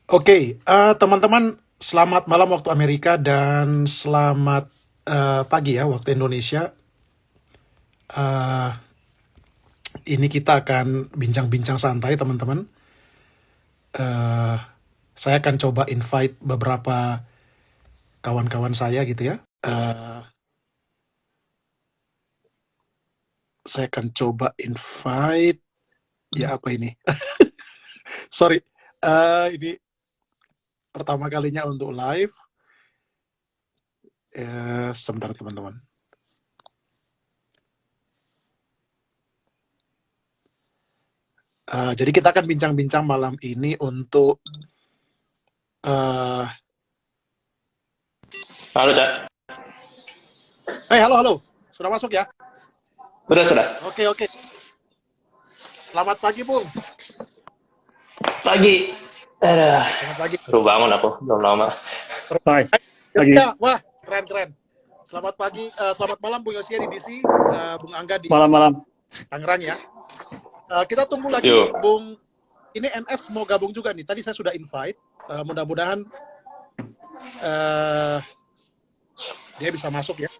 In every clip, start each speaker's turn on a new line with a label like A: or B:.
A: Oke, teman-teman, selamat malam waktu Amerika dan selamat pagi ya waktu Indonesia. Eh, ini kita akan bincang-bincang santai, teman-teman. Eh, saya akan coba invite beberapa kawan-kawan saya gitu ya. Saya akan coba invite. Ya apa ini? Sorry, ini pertama kalinya untuk live. Sebentar teman-teman. Jadi kita akan bincang-bincang malam ini untuk eh
B: Halo, Cak.
A: halo halo, sudah masuk ya?
B: Sudah, sudah.
A: Oke oke. Selamat pagi, Bung.
B: Pagi. Aduh,
A: Selamat pagi.
B: baru bangun aku. Belum lama.
C: Hai, pagi,
A: Ya, wah, keren keren. Selamat pagi, selamat malam Bung Yosia di DC, Bung Angga di
C: malam-malam.
A: Tangerang ya. Kita tunggu lagi
B: Yuk.
A: Bung. Ini NS mau gabung juga nih. Tadi saya sudah invite. Mudah-mudahan eh, dia bisa masuk ya.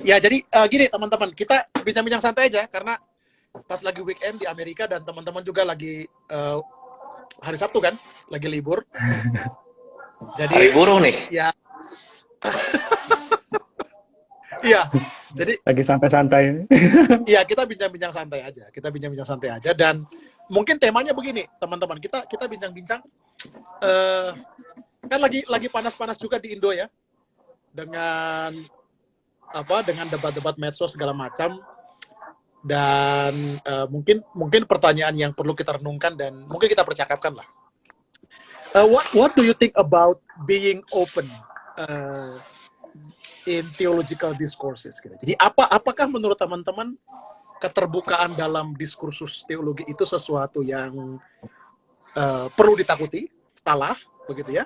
A: Ya, jadi gini teman-teman, kita bincang-bincang santai aja karena pas lagi weekend di Amerika dan teman-teman juga lagi hari Sabtu kan, lagi libur. Jadi
B: Hari buruh nih.
A: ya, iya. Jadi
C: Lagi santai-santai.
A: iya, kita bincang-bincang santai aja. Kita bincang-bincang santai aja dan mungkin temanya begini, teman-teman. Kita bincang-bincang eh kan lagi panas-panas juga di Indo ya. Dengan dengan debat-debat medsos segala macam dan mungkin pertanyaan yang perlu kita renungkan dan mungkin kita percakapkan lah. What do you think about being open in theological discourses gitu. Jadi apakah menurut teman-teman keterbukaan dalam diskursus teologi itu sesuatu yang perlu ditakuti, salah, begitu ya?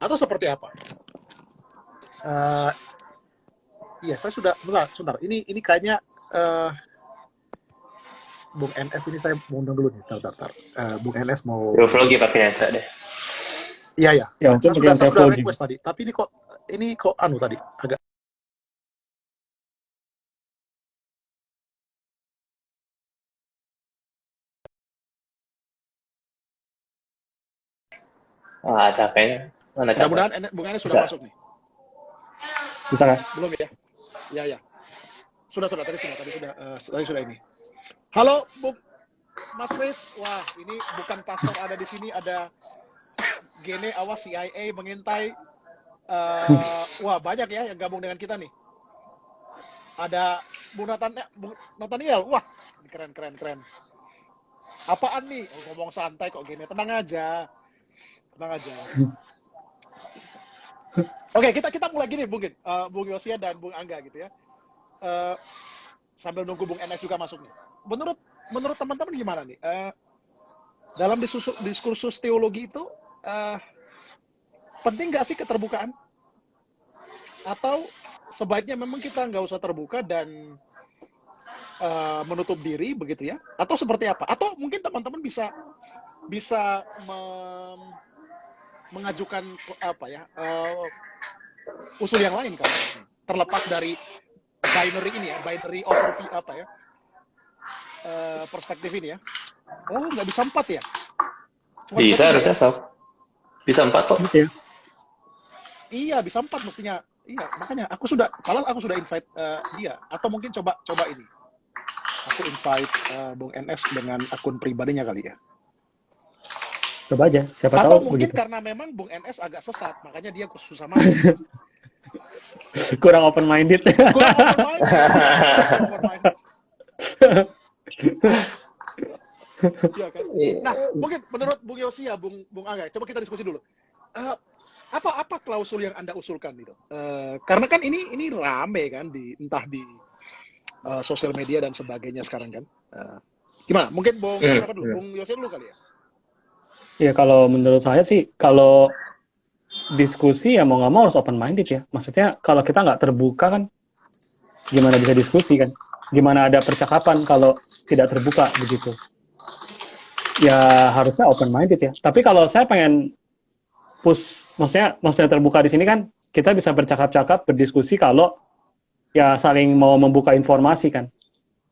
A: Atau seperti apa? Iya, saya sudah sebentar. Ini kayaknya Bung NS ini saya mau undang dulu nih. Tar. Bung NS mau.
B: Vlogi pakai Nesa deh.
A: Iya ya.
C: Ya, mungkin
A: Saya sudah
C: teologi.
A: request tadi. Tapi ini kok tadi agak.
B: Ah, capeknya. Mana capek?
A: Mudah-mudahan Bung NS sudah
B: Bisa.
A: masuk nih.
C: Bisa kan?
A: Belum ya? Ya. Sudah tadi sudah ini. Halo, Bung Mas Riz. Wah, ini bukan pastor ada di sini, ada Gene, awas CIA mengintai. Wah, banyak ya yang gabung dengan kita nih. Ada Bung Nathaniel. Wah, keren. Apaan nih? Oh, ngomong santai kok Gene. Tenang aja. Oke, kita mulai gini mungkin. Bung Yosia dan Bung Angga gitu ya. Eh, sambil nunggu Bung NS juga masuk nih. Menurut teman-teman gimana nih? Dalam diskursus teologi itu penting nggak sih keterbukaan? Atau sebaiknya memang kita nggak usah terbuka dan menutup diri begitu ya? Atau seperti apa? Atau mungkin teman-teman bisa mengajukan usul yang lain kan? Terlepas dari binary overview perspektif ini ya. Oh, nggak bisa 4 ya? Cuma
B: Bisa
A: 3
B: harusnya,
A: ya?
B: Sob. Bisa 4 kok.
C: Gitu ya.
A: Iya, bisa 4 mestinya. Iya, makanya aku sudah invite dia. Atau mungkin coba ini. Aku invite Bung NS dengan akun pribadinya kali ya.
C: Coba aja, siapa
A: Atau
C: tahu
A: mungkin
C: begitu.
A: karena memang Bung NS agak sesat, makanya dia susah masuk.
C: Kurang open minded.
A: Kurang open minded. Iya kan? Nah, mungkin menurut Bung Yosia, Bung Angga, coba kita diskusi dulu. Apa klausul yang Anda usulkan itu? Karena kan ini rame kan entah di sosial media dan sebagainya sekarang kan. Gimana? Mungkin Bung siapa dulu? Bung Yosia dulu kali ya?
C: Ya, kalau menurut saya sih, kalau diskusi ya mau nggak mau harus open minded ya. Maksudnya kalau kita nggak terbuka kan, gimana bisa diskusi kan? Gimana ada percakapan kalau tidak terbuka begitu? ya harusnya open minded ya. Tapi kalau saya pengen push, maksudnya terbuka di sini kan kita bisa bercakap-cakap, berdiskusi kalau ya saling mau membuka informasi kan.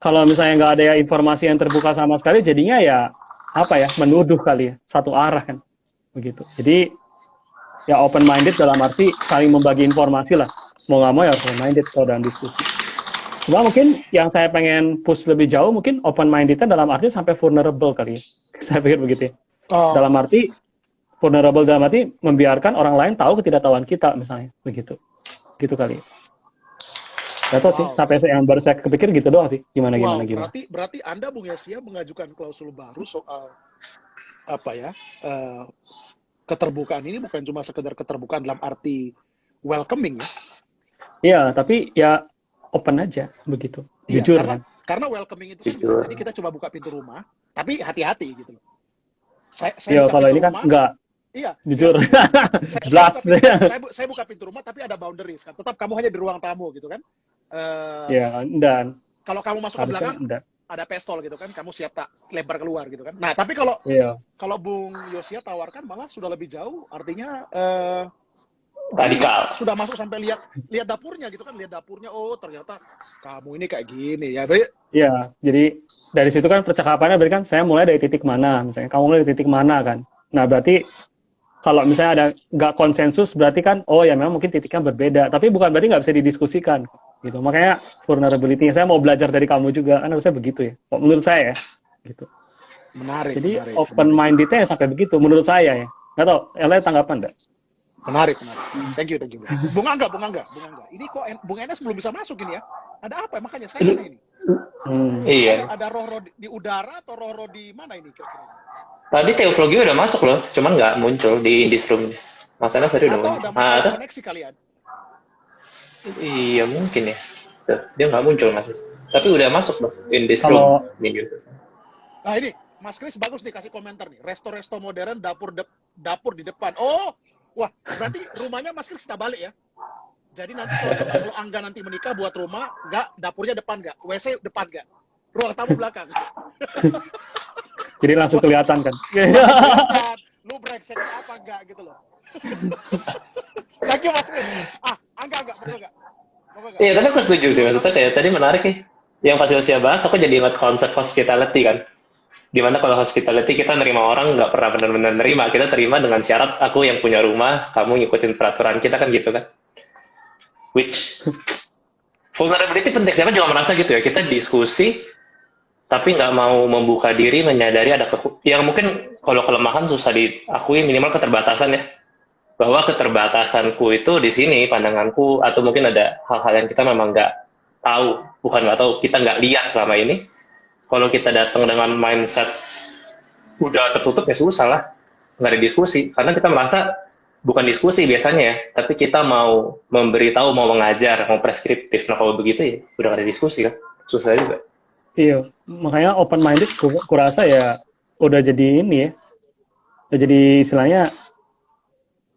C: Kalau misalnya nggak ada ya informasi yang terbuka sama sekali, jadinya ya apa ya, menuduh kali ya, satu arah kan, begitu. Jadi ya open minded dalam arti saling membagi informasi lah. Mau nggak mau ya open minded kalau dalam diskusi. Cuma mungkin yang saya pengen push lebih jauh, mungkin open mindednya dalam arti sampai vulnerable kali ya. Saya pikir begitu ya.
A: Oh.
C: Dalam arti vulnerable dalam arti membiarkan orang lain tahu ketidaktahuan kita misalnya, begitu. Gitu kali. Gak tau sih, sampai yang baru saya kepikir gitu doang sih. Gimana.
A: Berarti Anda Bung Yesia mengajukan klausul baru soal apa ya? Keterbukaan ini bukan cuma sekedar keterbukaan dalam arti welcoming ya. Iya,
C: tapi ya open aja begitu. Jujur
A: karena welcoming itu kan bisa jadi kita coba buka pintu rumah, tapi hati-hati gitu loh. Saya
C: kalau ini kan enggak.
A: Iya,
C: jujur.
A: Saya buka pintu rumah tapi ada boundaries kan. Tetap kamu hanya di ruang tamu gitu kan.
C: Dan
A: kalau kamu masuk ke belakang ada pistol gitu kan, kamu siap tak lebar keluar gitu kan. Nah, tapi kalau Bung Yosia tawarkan malah sudah lebih jauh, artinya
B: radikal.
A: Sudah masuk sampai lihat dapurnya gitu kan, lihat dapurnya, oh ternyata kamu ini kayak gini ya.
C: Iya, jadi dari situ kan percakapannya berarti kan saya mulai dari titik mana, misalnya kamu mulai dari titik mana kan. Nah, berarti kalau misalnya ada nggak konsensus berarti kan, oh ya memang mungkin titiknya berbeda, tapi bukan berarti nggak bisa didiskusikan gitu. Makanya vulnerability-nya saya mau belajar dari kamu juga, kan harusnya begitu ya, menurut saya ya, gitu.
A: Menarik.
C: Jadi open minded-nya sampai begitu menurut saya ya. Nggak tahu, lain tanggapan enggak?
A: Menarik. Thank you. Bung Angga. Ini kok Bung Enes belum bisa masuk ini ya? Ada apa? Makanya saya ini.
B: Iya.
A: Ada roh-roh di udara atau roh-roh di mana ini kira-kira?
B: Tadi Teoflogi udah masuk loh, cuman nggak muncul di Indisroom. Mas Anas tadi udah
A: muncul. Atau ada masalah koneksi kalian?
B: Iya mungkin ya. Dia nggak muncul masih. Tapi udah masuk loh Indisroom.
A: Nah ini, Mas Kris bagus nih kasih komentar nih. Resto modern, dapur di depan. Oh, wah berarti rumahnya Mas Kris kita balik ya. Jadi nanti kalau Angga nanti menikah buat rumah, dapurnya depan nggak, WC depan nggak, ruang tamu belakang.
C: Jadi langsung kelihatan kan.
A: Lu brengsek apa enggak gitu loh. Thank you Mas Kris. Angga perlu enggak?
B: Iya, tapi aku setuju sih, maksudnya kayak tadi menarik nih. Yang pas Yosia bahas, aku jadi ingat konsep hospitality kan. Dimana kalau hospitality kita nerima orang nggak pernah benar-benar nerima, kita terima dengan syarat aku yang punya rumah, kamu ngikutin peraturan kita kan gitu kan. Which vulnerability penting, siapa juga merasa gitu ya, kita diskusi tapi nggak mau membuka diri, menyadari ada yang mungkin kalau kelemahan susah diakui, minimal keterbatasan ya, bahwa keterbatasanku itu di sini pandanganku, atau mungkin ada hal-hal yang kita memang nggak tahu, bukan nggak tahu, kita nggak lihat selama ini. Kalau kita datang dengan mindset udah tertutup ya susah lah, nggak ada diskusi, karena kita merasa bukan diskusi biasanya ya, tapi kita mau memberitahu, mau mengajar, mau preskriptif. Nah kalau begitu ya udah nggak ada diskusi kan, susah juga.
C: Iya, makanya open minded kurasa ya udah jadi ini ya, udah jadi istilahnya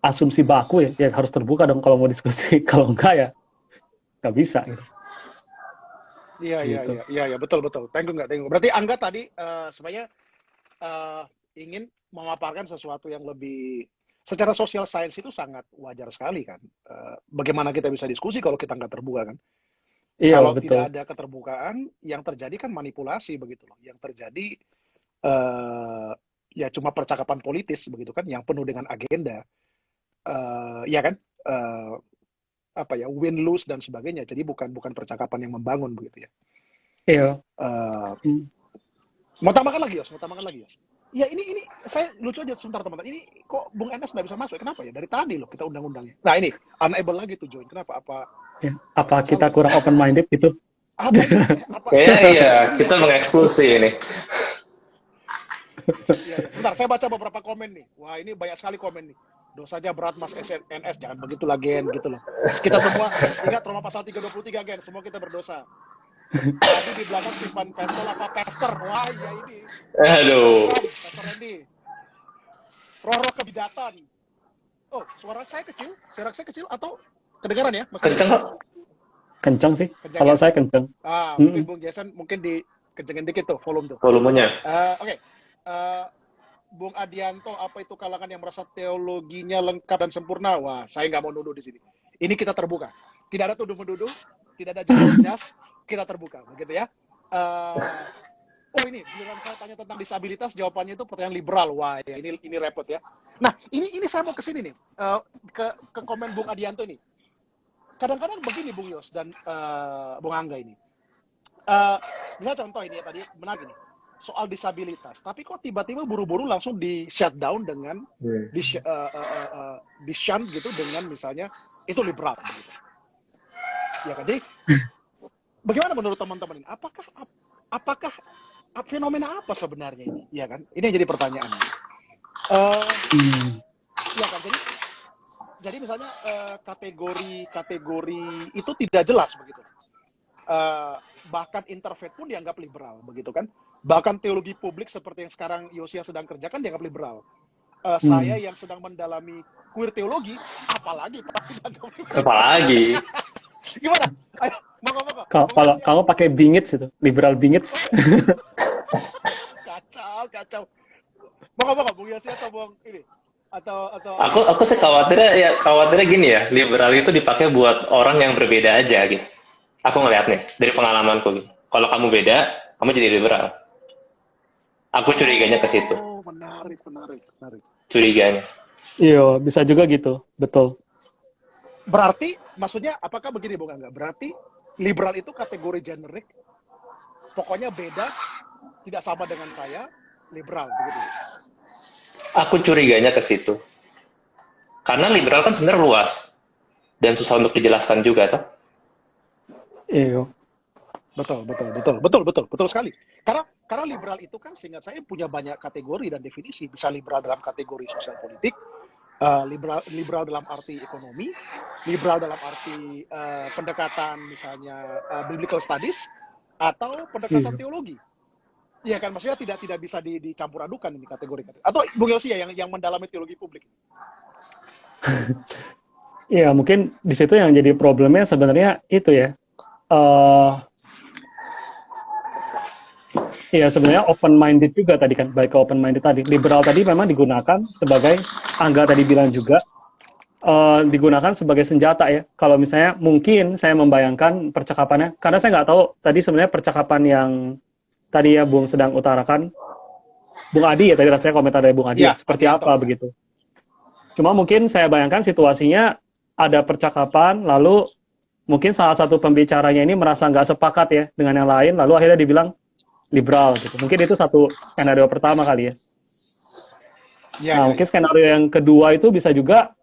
C: asumsi baku ya harus terbuka dong kalau mau diskusi, kalau enggak ya nggak bisa gitu.
A: Iya, betul. Thank you. Berarti Angga tadi sebenarnya ingin memaparkan sesuatu yang lebih secara social science itu sangat wajar sekali kan. Bagaimana kita bisa diskusi kalau kita nggak terbuka kan?
C: Iya,
A: kalau
C: betul.
A: Tidak ada keterbukaan, yang terjadi kan manipulasi begitu loh. Yang terjadi ya cuma percakapan politis begitu kan, yang penuh dengan agenda, ya kan? Win lose dan sebagainya. Jadi bukan percakapan yang membangun begitu ya.
C: Iya.
A: Mau tambahkan lagi Yos. Ya ini saya lucu aja sebentar teman-teman. Ini kok Bung Enes nggak bisa masuk? Kenapa ya? Dari tadi loh kita undang-undangnya. Nah ini unable lagi tuh join. Kenapa?
C: Apa kita kurang open minded gitu?
B: Iya, kita mengeksklusi ini.
A: Ya, sebentar, saya baca beberapa komen nih. Wah ini banyak sekali komen nih. Dosanya berat Mas SNS, jangan begitu lah Gen gitu loh. Kita semua ingat Roma pasal 323 Gen, semua kita berdosa. Tadi di belakang simpan pistol apa pester? Wah ya ini.
B: Aduh.
A: Pester Randy. Roh-roh kebidatan. Oh, suara saya kecil atau kedengaran ya? Mas
B: Kenceng kok.
C: Kenceng sih. Kalau saya kenceng.
A: Mungkin Bung Jason mungkin dikencengin dikit tuh volume tuh.
B: Volumenya.
A: Oke. eh, Bung Adianto, apa itu kalangan yang merasa teologinya lengkap dan sempurna? Wah, saya nggak mau nuduh di sini. Ini kita terbuka. Tidak ada tuduh-menuduh, tidak ada jas, kita terbuka, begitu ya. Ini giliran saya tanya tentang disabilitas, jawabannya itu pertanyaan liberal. Wah, ya ini repot ya. Nah, ini saya mau ke sini nih, ke komen Bung Adianto ini. Kadang-kadang begini Bung Yos dan Bung Angga ini. Misalnya contoh ini ya tadi benar gini. Soal disabilitas, tapi kok tiba-tiba buru-buru langsung di shutdown dengan di shunt gitu dengan misalnya itu liberal gitu. Ya kan? Jadi bagaimana menurut teman-teman ini? Apakah fenomena apa sebenarnya ini? Ya kan? Ini yang jadi pertanyaan. Ya kan? Jadi misalnya kategori itu tidak jelas begitu. Bahkan interfaith pun dianggap liberal begitu kan? Bahkan teologi publik seperti yang sekarang Yosia sedang kerjakan dianggap liberal. Saya yang sedang mendalami queer teologi, apalagi
B: Apalagi.
A: gimana? Ayo, monggo.
C: Kalau kamu pakai bingits itu, liberal bingits.
A: Kacau. Monggo, Bung Yosia atau Bung ini? Atau
B: Aku sih khawatirnya gini ya, liberal itu dipakai buat orang yang berbeda aja gitu. Aku ngeliat nih dari pengalamanku gitu. Kalau kamu beda, kamu jadi liberal. Aku curiganya ke situ.
A: Oh, menarik.
B: Curiganya.
C: Iya, bisa juga gitu, betul.
A: Berarti maksudnya apakah begini Bung Angga? Berarti liberal itu kategori generik, pokoknya beda, tidak sama dengan saya, liberal begitu.
B: Aku curiganya ke situ. Karena liberal kan sebenarnya luas dan susah untuk dijelaskan juga, toh.
C: Iya.
A: Betul sekali. Karena liberal itu kan seingat saya punya banyak kategori dan definisi. Bisa liberal dalam kategori sosial politik, liberal dalam arti ekonomi, liberal dalam arti pendekatan misalnya biblical studies atau pendekatan teologi. Iya kan, maksudnya tidak bisa dicampur adukan ini kategori. Atau Bung Yosi ya yang mendalami teologi publik.
C: Iya, mungkin di situ yang jadi problemnya sebenarnya itu ya. Iya, sebenarnya open-minded juga tadi kan, baik ke open-minded tadi. Liberal tadi memang digunakan sebagai, Angga tadi bilang juga, digunakan sebagai senjata ya. Kalau misalnya mungkin saya membayangkan percakapannya, karena saya nggak tahu tadi sebenarnya percakapan yang tadi ya Bung sedang utarakan, Bung Adi ya tadi rasanya komentar dari Bung Adi,
A: Ya,
C: seperti apa begitu. Cuma mungkin saya bayangkan situasinya ada percakapan, lalu mungkin salah satu pembicaranya ini merasa nggak sepakat ya dengan yang lain, lalu akhirnya dibilang liberal gitu. Mungkin itu satu skenario pertama kali ya. Mungkin skenario yang kedua itu bisa juga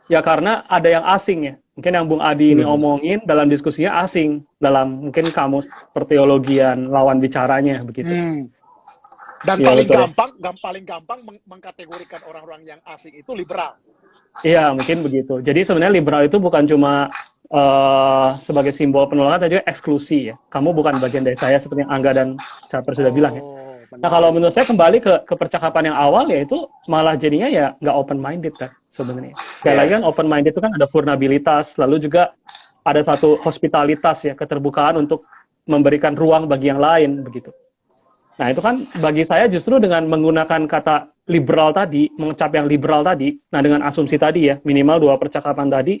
C: ya karena ada yang asing ya. Mungkin yang Bung Adi ini omongin dalam diskusinya asing dalam mungkin kamus perteologian lawan bicaranya begitu.
A: Dan
C: ya,
A: paling gampang mengkategorikan orang-orang yang asing itu liberal.
C: Iya, mungkin begitu. Jadi sebenarnya liberal itu bukan cuma sebagai simbol penolakan, tapi juga eksklusi ya. Kamu bukan bagian dari saya seperti yang Angga dan Caper sudah bilang ya. Nah kalau menurut saya kembali ke percakapan yang awal ya itu malah jadinya ya nggak open minded kan sebenarnya. Sekali lagi kan open minded itu kan ada vulnerabilitas, lalu juga ada satu hospitalitas ya, keterbukaan untuk memberikan ruang bagi yang lain begitu. Nah itu kan bagi saya justru dengan menggunakan kata liberal tadi, mengecap yang liberal tadi, nah dengan asumsi tadi ya minimal 2 percakapan tadi,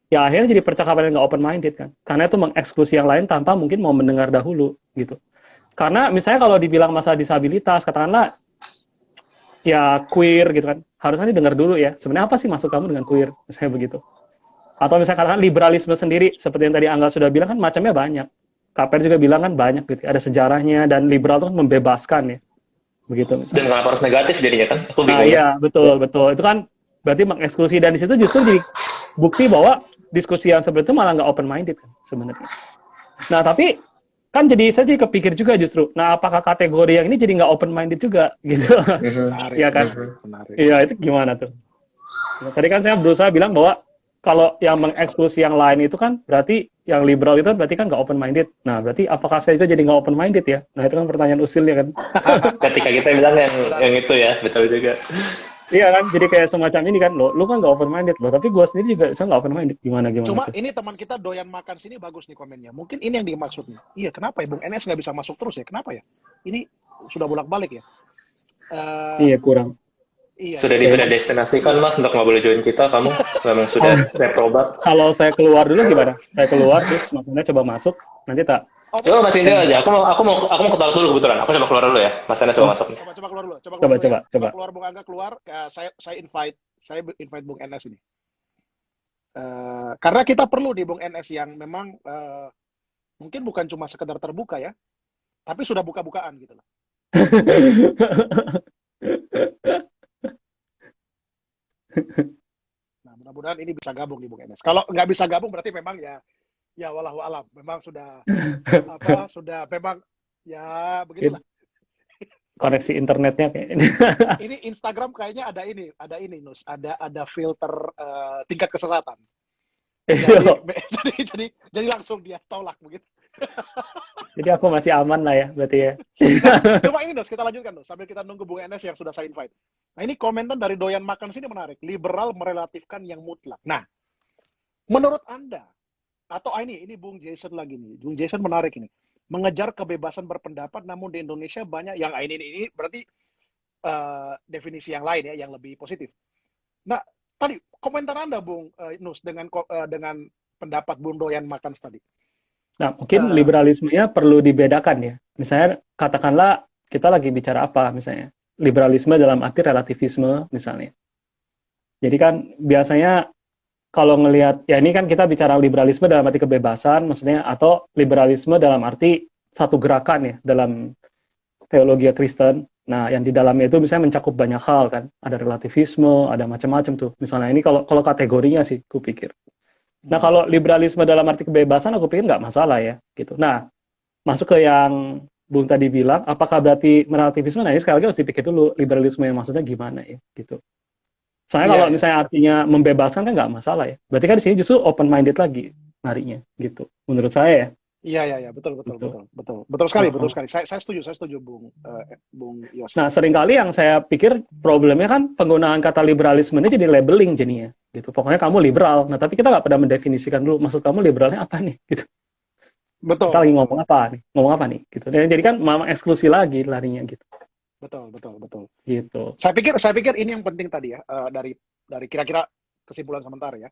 C: ya akhirnya jadi percakapan yang nggak open minded kan, karena itu mengeksklusi yang lain tanpa mungkin mau mendengar dahulu gitu. Karena misalnya kalau dibilang masalah disabilitas, katakanlah ya queer gitu kan, harusnya didengar dulu ya. Sebenarnya apa sih maksud kamu dengan queer, misalnya begitu. Atau misalnya katakan liberalisme sendiri, seperti yang tadi Angga sudah bilang kan macamnya banyak. KPR juga bilang kan banyak gitu, ada sejarahnya dan liberal itu kan membebaskan ya, begitu. Misalnya.
B: Dan kenapa harus negatif jadinya kan? Aku bingung.
C: Nah iya betul. Itu kan berarti mengeksklusi dan di situ justru dibukti bahwa diskusi yang seperti itu malah nggak open minded kan sebenarnya. Nah tapi kan saya jadi kepikir juga justru, nah apakah kategori yang ini jadi nggak open minded juga gitu, iya kan? Iya itu gimana tuh? Tadi kan saya berusaha bilang bahwa kalau yang mengeksklusi yang lain itu kan berarti yang liberal itu berarti kan nggak open minded. Nah berarti apakah saya juga jadi nggak open minded ya? Nah itu kan pertanyaan usilnya kan.
B: Ketika kita bilang yang itu ya betul juga.
C: Iya kan, jadi kayak semacam ini kan, lu kan nggak open minded loh, tapi gue sendiri juga saya nggak open minded, gimana?
A: Cuma
C: tuh?
A: ini teman kita doyan makan sini bagus nih komennya. Mungkin ini yang dimaksud nih. Iya, kenapa ya Bung NS nggak bisa masuk terus ya? Kenapa ya? Ini sudah bolak-balik ya.
C: Iya, kurang.
B: Sudah
A: Iya.
B: dipredestinasikan Mas untuk nggak boleh join kita, kamu memang sudah reprobat.
C: Kalau saya keluar dulu gimana? Saya keluar terus maksudnya coba masuk, nanti tak.
B: Coba Mas Indra aja, aku mau ke toilet dulu kebetulan. Aku coba keluar dulu ya. Mas Anda coba masuk.
A: Coba keluar dulu. Coba
C: Coba,
A: keluar dulu ya.
C: coba.
A: Keluar Bung Angga keluar. Saya invite Bung NS ini. Karena kita perlu di Bung NS yang memang mungkin bukan cuma sekedar terbuka ya, tapi sudah buka-bukaan gitu loh. Nah, mudah-mudahan ini bisa gabung di Bung NS. Kalau nggak bisa gabung berarti memang ya walahu alam. Memang sudah sudah memang ya begitulah.
C: Koneksi internetnya kayaknya.
A: Ini Instagram kayaknya ada ini Nus, ada filter tingkat kesesatan. Jadi langsung dia tolak begitu.
C: Jadi aku masih aman lah ya, berarti ya.
A: Coba ini Nus, kita lanjutkan Nus, sambil kita nunggu Bung NS yang sudah saya invite. Nah ini komentar dari Doyan Makan sini menarik. Liberal merelatifkan yang mutlak. Nah, menurut Anda, atau ini Bung Jason lagi nih. Bung Jason menarik ini. Mengejar kebebasan berpendapat, namun di Indonesia banyak yang ini berarti definisi yang lain ya, yang lebih positif. Nah, tadi komentar Anda Bung Nus dengan pendapat Bung Doyan Makan tadi.
C: Nah, mungkin liberalismenya perlu dibedakan ya. Misalnya, katakanlah kita lagi bicara apa misalnya. Liberalisme dalam arti relativisme misalnya. Jadi kan biasanya kalau ngelihat, ya ini kan kita bicara liberalisme dalam arti kebebasan maksudnya, atau liberalisme dalam arti satu gerakan ya, dalam teologi Kristen. Nah, yang di dalamnya itu misalnya mencakup banyak hal kan. Ada relativisme, ada macam-macam tuh. Misalnya ini kalau kategorinya sih, kupikir. Nah, kalau liberalisme dalam arti kebebasan, aku pikir nggak masalah ya, gitu. Nah, masuk ke yang Bung tadi bilang, apakah berarti relativisme? Nah, ini sekali lagi harus dipikir dulu, liberalisme yang maksudnya gimana ya, gitu. Soalnya kalau misalnya artinya membebaskan kan nggak masalah ya. Berarti kan di sini justru open-minded lagi narinya, gitu. Menurut saya ya.
A: Iya, betul sekali. Saya setuju Bung Yos.
C: Nah, seringkali yang saya pikir problemnya kan penggunaan kata liberalisme ini jadi labeling jadinya, gitu. Pokoknya kamu liberal. Nah, tapi kita nggak pernah mendefinisikan dulu maksud kamu liberalnya apa nih, gitu.
A: Betul.
C: Kita lagi ngomong apa nih, gitu. Dan jadi kan memang eksklusi lagi larinya, gitu.
A: Betul.
C: Gitu.
A: Saya pikir ini yang penting tadi ya, dari kira-kira kesimpulan sementara ya.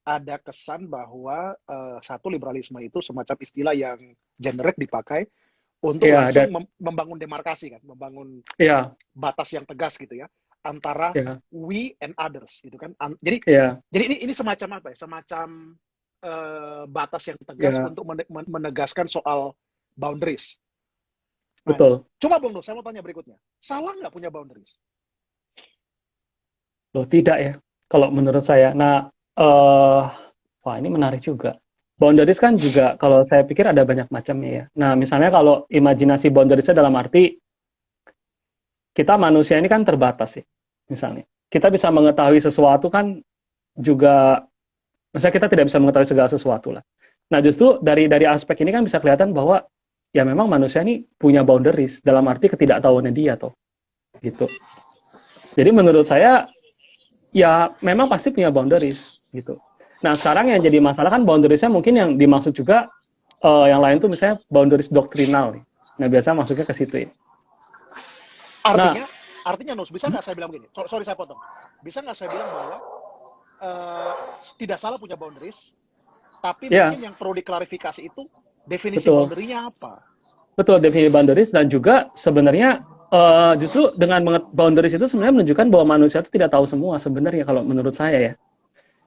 A: Ada kesan bahwa satu liberalisme itu semacam istilah yang generik dipakai untuk langsung membangun demarkasi kan, membangun batas yang tegas gitu ya antara we and others gitu kan. Jadi ini semacam apa ya? Semacam batas yang tegas untuk menegaskan soal boundaries. Nah,
C: betul.
A: Coba Bung Nus, saya mau tanya berikutnya. Salah nggak punya boundaries?
C: Loh, tidak ya. Kalau menurut saya. Nah, wah ini menarik juga. Boundaries kan juga kalau saya pikir ada banyak macamnya ya. Nah, misalnya kalau imajinasi boundariesnya dalam arti kita manusia ini kan terbatas ya. Misalnya, kita bisa mengetahui sesuatu kan juga, misalnya kita tidak bisa mengetahui segala sesuatu lah. Nah, justru dari aspek ini kan bisa kelihatan bahwa ya memang manusia ini punya boundaries dalam arti ketidaktahuannya dia toh. Gitu. Jadi menurut saya ya memang pasti punya boundaries gitu. Nah, sekarang yang jadi masalah kan boundariesnya mungkin yang dimaksud juga yang lain tuh misalnya boundaries doktrinal. Nah, biasa masuknya ke situ ya.
A: Artinya Nus, bisa nggak saya bilang begini? Sorry saya potong. Bisa nggak saya bilang bahwa tidak salah punya boundaries, tapi mungkin yang perlu diklarifikasi itu definisi boundary-nya apa?
C: Betul, definisi boundaries, dan juga sebenarnya justru dengan boundaries itu sebenarnya menunjukkan bahwa manusia itu tidak tahu semua sebenarnya kalau menurut saya ya.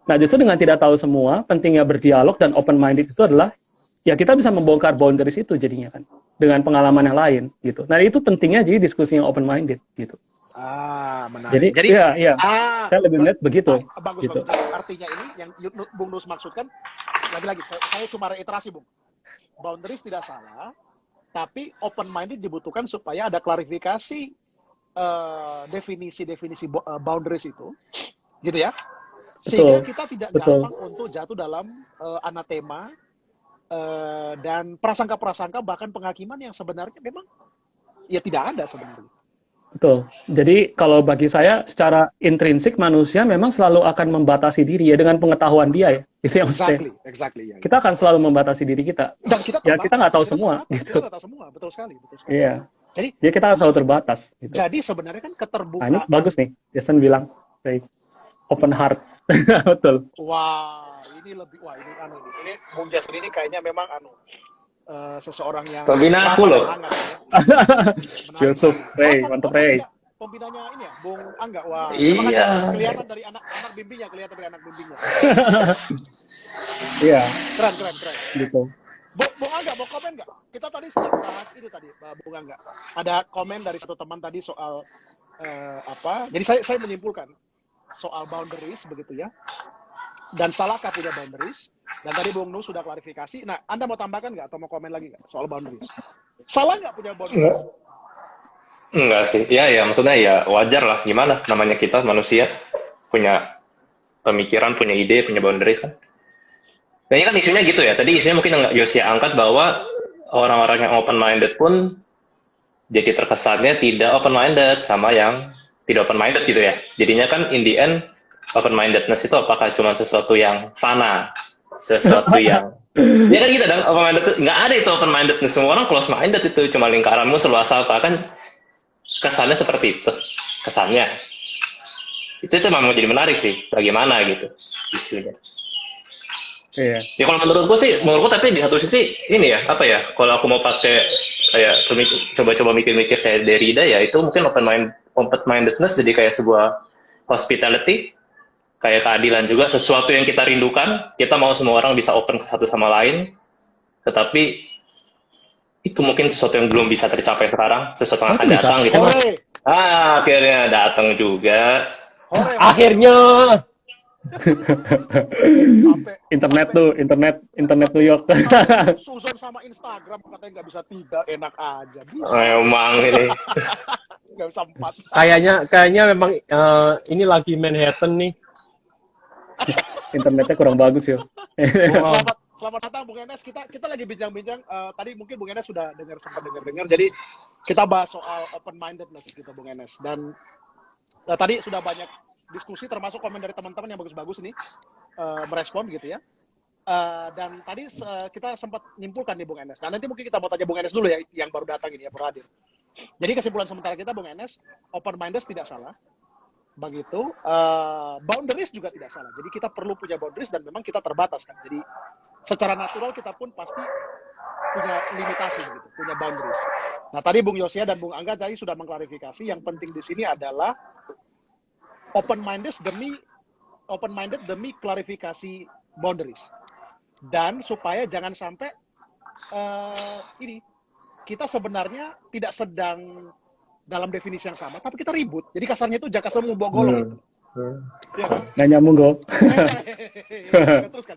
C: Nah, justru dengan tidak tahu semua, pentingnya berdialog dan open-minded itu adalah ya kita bisa membongkar boundaries itu jadinya kan dengan pengalaman yang lain gitu. Nah, itu pentingnya jadi diskusi yang open-minded gitu.
A: Menarik.
C: Jadi ya. Saya lebih melihat begitu.
A: Bagus,
C: gitu.
A: bagus. Artinya ini yang Bung Nus maksudkan, lagi-lagi saya cuma reiterasi Bung. Boundaries tidak salah, tapi open-minded dibutuhkan supaya ada klarifikasi definisi boundaries itu, gitu ya. Sehingga kita tidak gampang untuk jatuh dalam anatema dan prasangka-prasangka bahkan penghakiman yang sebenarnya memang ya tidak ada sebenarnya.
C: Betul. Jadi kalau bagi saya secara intrinsik manusia memang selalu akan membatasi diri ya dengan pengetahuan dia ya. Itu yang
A: Exactly. Ya.
C: Kita akan selalu membatasi diri kita.
A: Dan kita
C: nggak tahu semua.
A: Kita nggak tahu semua, betul sekali.
C: Iya.
A: Jadi
C: Jadi kita selalu terbatas. Gitu.
A: jadi sebenarnya kan
C: Nah, ini
A: keterbukaan.
C: bagus nih. Jason bilang, kayak open heart. Betul.
A: Wah, ini lebih wah ini anu ini. Ini Bung Jason ini kayaknya memang seseorang yang
B: Pembina aku
A: ramah dan
B: loh.
A: hangat ya. Menarik
C: Yusuf,
A: sekali.
C: Ray, mantap Ray.
A: Pembinanya ini ya, Bung Angga. Wah,
B: Iya.
A: makanya kelihatan dari anak bimbingnya, kelihatan dari anak bimbingnya.
C: Iya,
A: Keren, keren, keren.
C: gitu.
A: Bung Angga, mau komen nggak? Kita tadi sedang bahas itu tadi, Bung Angga. Ada komen dari satu teman tadi soal apa? Jadi saya menyimpulkan soal boundaries begitu ya. Dan salahkah punya boundaries? Dan tadi Bung Nu sudah klarifikasi. Nah, Anda mau tambahkan nggak atau mau komen lagi nggak soal boundaries? Salah nggak punya boundaries?
B: Enggak sih. Ya, maksudnya ya wajar lah. Gimana? Namanya kita manusia punya pemikiran, punya ide, punya boundaries kan. Nah, ini kan isunya gitu ya. Tadi isunya mungkin yang Yosia angkat bahwa orang-orang yang open-minded pun jadi terkesannya tidak open-minded sama yang tidak open-minded gitu ya. Jadinya kan in the end, open-mindedness itu apakah cuma sesuatu yang fana? Sesuatu yang... Ya kan gitu dong, open-minded itu. Nggak ada itu open-mindedness. Semua orang close-minded itu. Cuma lingkaranmu seluas apa. Kan kesannya seperti itu. Kesannya. Itu memang jadi menarik sih. Bagaimana gitu isunya.
C: Iya.
B: Ya kalau menurutku tapi di satu sisi ini ya, apa ya, kalau aku mau pakai kayak coba-coba mikir-mikir kayak Derrida ya, itu mungkin open-mindedness jadi kayak sebuah hospitality, kayak keadilan juga, sesuatu yang kita rindukan, kita mau semua orang bisa open ke satu sama lain, tetapi itu mungkin sesuatu yang belum bisa tercapai sekarang, sesuatu yang akan datang gitu.
A: Hore,
B: Akhirnya datang juga.
A: hore,
D: Akhirnya.
A: sampai
C: internet New York.
A: Susan sama Instagram katanya nggak bisa 3, enak aja. Bisa,
B: Emang ini.
A: nggak bisa 4.
D: Kayaknya memang ini lagi Manhattan nih.
C: Internetnya kurang bagus ya.
D: Wow.
A: Selamat datang Bung Enes. Kita lagi bincang-bincang. Tadi mungkin Bung Enes sudah sempat dengar. Jadi kita bahas soal open mindedness gitu Bung Enes. Dan tadi sudah banyak diskusi termasuk komen dari teman-teman yang bagus-bagus nih merespon gitu ya. Dan tadi kita sempat nyimpulkan nih Bung Enes. Nah nanti mungkin kita mau tanya Bung Enes dulu ya yang baru datang ini ya baru hadir. Jadi kesimpulan sementara kita Bung Enes, open mindedness tidak salah. Begitu, boundaries juga tidak salah. Jadi kita perlu punya boundaries dan memang kita terbatas kan. Jadi secara natural kita pun pasti punya limitasi gitu, punya boundaries. Nah tadi Bung Yosia dan Bung Angga tadi sudah mengklarifikasi. Yang penting di sini adalah open-minded demi klarifikasi boundaries. Dan supaya jangan sampai ini kita sebenarnya tidak sedang dalam definisi yang sama, tapi kita ribut. Jadi kasarnya itu jakasnya mau bawa golong. Gitu. Ya kan?
C: Nggak nyambung kok.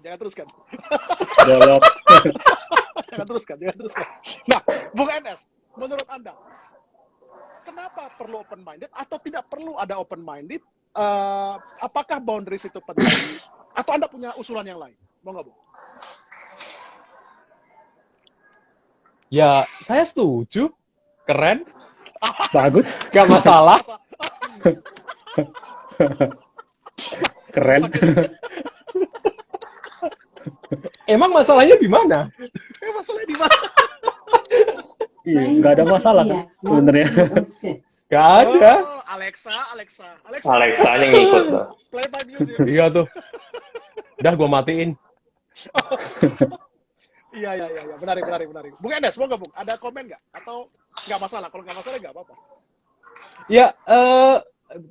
A: Jangan teruskan.
C: Golok.
A: jangan teruskan. Nah, Bung Enes, menurut Anda, kenapa perlu open-minded atau tidak perlu ada open-minded? Apakah boundaries itu penting? Atau Anda punya usulan yang lain? Mau nggak, Bu?
D: Ya, saya setuju. Keren.
C: Bagus.
D: Gak masalah.
C: Keren.
D: Emang masalahnya di mana?
A: Masalahnya di mana?
C: Iya, nggak ada masalah kan sebenarnya.
D: Gak ada.
A: Oh, Alexa.
B: Alexanya ngikut loh.
A: Play my music.
D: Iya tuh. Udah gue matiin.
A: Iya. Menarik. Bung Enes, mau nggak, Bung? Ada komen nggak? Atau nggak masalah? Kalau nggak masalah, nggak apa-apa.
D: Ya,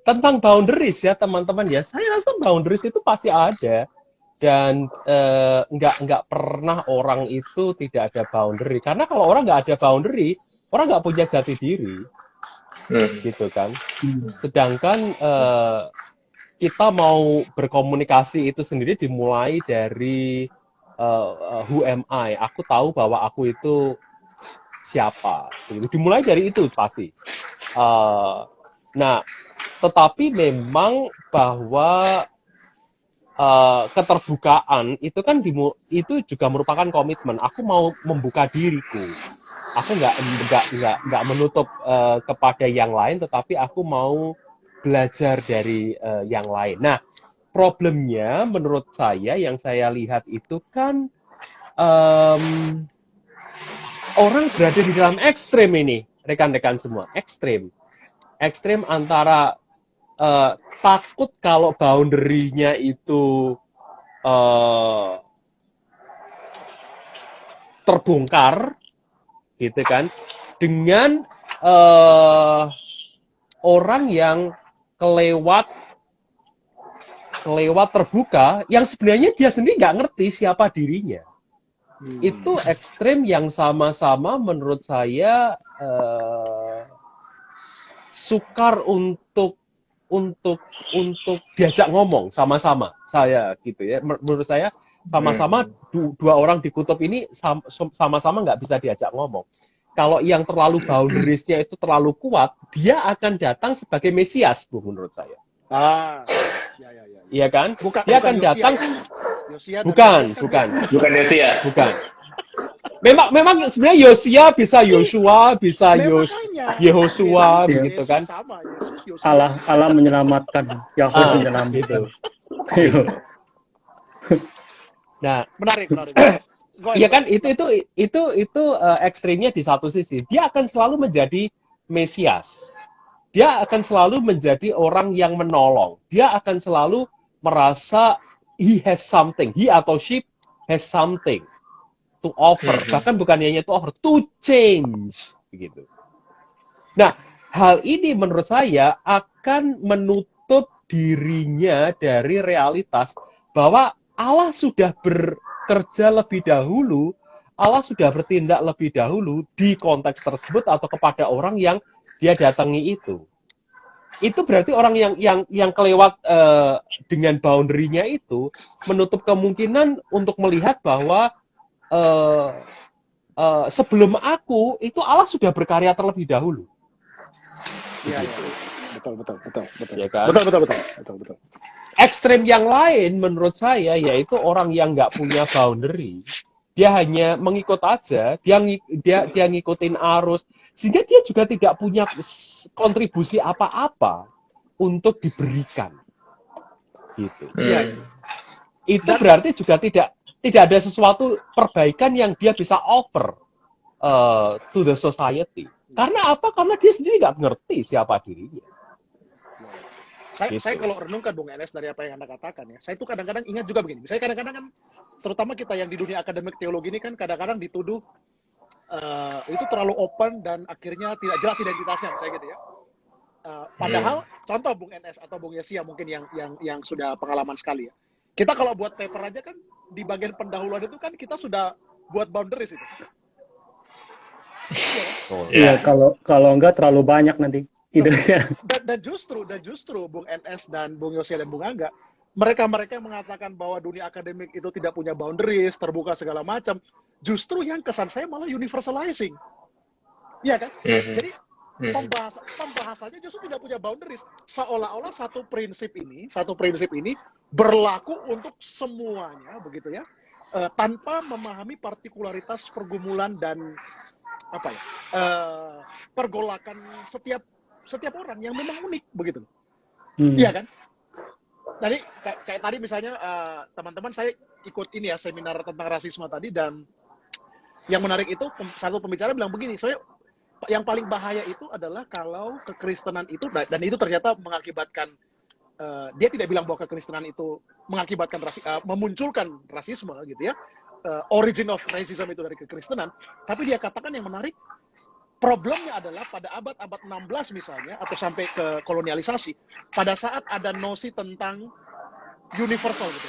D: tentang boundaries ya teman-teman ya. Saya rasa boundaries itu pasti ada. Dan nggak pernah orang itu tidak ada boundary. Karena kalau orang nggak ada boundary, orang nggak punya jati diri. Gitu kan. Sedangkan kita mau berkomunikasi itu sendiri dimulai dari who am I? Aku tahu bahwa aku itu siapa. Dimulai dari itu pasti. Nah, tetapi memang bahwa keterbukaan itu kan itu juga merupakan komitmen. Aku mau membuka diriku. Aku nggak menutup kepada yang lain, tetapi aku mau belajar dari yang lain. Nah, problemnya menurut saya yang saya lihat itu kan orang berada di dalam ekstrem ini. rekan-rekan semua, ekstrim. Ekstrim antara takut kalau boundary-nya itu terbongkar, gitu kan, dengan orang yang kelewat terbuka, yang sebenarnya dia sendiri nggak ngerti siapa dirinya. Itu ekstrim yang sama-sama menurut saya sukar untuk diajak ngomong sama-sama, saya gitu ya. Menurut saya sama-sama dua orang di kutub ini sama-sama nggak bisa diajak ngomong. Kalau yang terlalu boundaries-nya itu terlalu kuat, dia akan datang sebagai Mesias, Bu, menurut saya.
A: Ya.
D: Iya kan?
A: bukan
D: Dia akan
A: Yosia,
D: datang.
A: Yosia dan
D: Bukan.
B: Bukan Yosia.
D: Bukan. Memang sebenarnya Yosia bisa Yosua, bisa Yehosua, begitu kan?
C: Allah menyelamatkan, Yahweh menyelamatkan.
D: Gitu. Nah,
A: menarik.
D: iya kan, itu ekstrimnya di satu sisi. Dia akan selalu menjadi Mesias. Dia akan selalu menjadi orang yang menolong. Dia akan selalu merasa he has something, he atau she has something to offer. Bahkan bukan hanya to offer, to change, begitu. Nah, hal ini menurut saya akan menutup dirinya dari realitas bahwa Allah sudah bekerja lebih dahulu, Allah sudah bertindak lebih dahulu di konteks tersebut atau kepada orang yang dia datangi itu. Itu berarti orang yang kelewat dengan boundary-nya itu menutup kemungkinan untuk melihat bahwa sebelum aku itu Allah sudah berkarya terlebih dahulu.
A: Iya. Betul.
D: Ya kan?
A: Betul.
D: Ekstrem yang lain menurut saya yaitu orang yang nggak punya boundary. Dia hanya mengikut aja, dia ngikutin arus, sehingga dia juga tidak punya kontribusi apa-apa untuk diberikan. Gitu. Itu berarti juga tidak ada sesuatu perbaikan yang dia bisa offer to the society. Karena apa? Karena dia sendiri nggak ngerti siapa dirinya.
A: Saya kalau renungkan Bung Enes dari apa yang Anda katakan ya, saya itu kadang-kadang ingat juga begini. Saya kadang-kadang kan, terutama kita yang di dunia akademik teologi ini kan kadang-kadang dituduh itu terlalu open dan akhirnya tidak jelas identitasnya, misalnya gitu ya. Padahal contoh Bung Enes atau Bung Yosia mungkin yang sudah pengalaman sekali ya. Kita kalau buat paper aja kan di bagian pendahuluan itu kan kita sudah buat boundaries itu.
C: Iya, kalau enggak terlalu banyak nanti idenya.
A: Dan justru Bung NS dan Bung Yosia dan Bung Angga, mereka yang mengatakan bahwa dunia akademik itu tidak punya boundaries, terbuka segala macam, justru yang kesan saya malah universalizing. Iya kan? Jadi pembahasannya justru tidak punya boundaries. Seolah-olah satu prinsip ini berlaku untuk semuanya, begitu ya, tanpa memahami partikularitas pergumulan dan pergolakan setiap orang yang memang unik, begitu. Iya kan? Tadi kayak tadi misalnya teman-teman saya ikut ini ya seminar tentang rasisme tadi, dan yang menarik itu satu pembicara bilang begini, soalnya yang paling bahaya itu adalah kalau kekristenan itu, dan itu ternyata mengakibatkan dia tidak bilang bahwa kekristenan itu mengakibatkan memunculkan rasisme gitu ya, origin of racism itu dari kekristenan, tapi dia katakan yang menarik, problemnya adalah pada abad 16 misalnya, atau sampai ke kolonialisasi, pada saat ada nosi tentang universal gitu,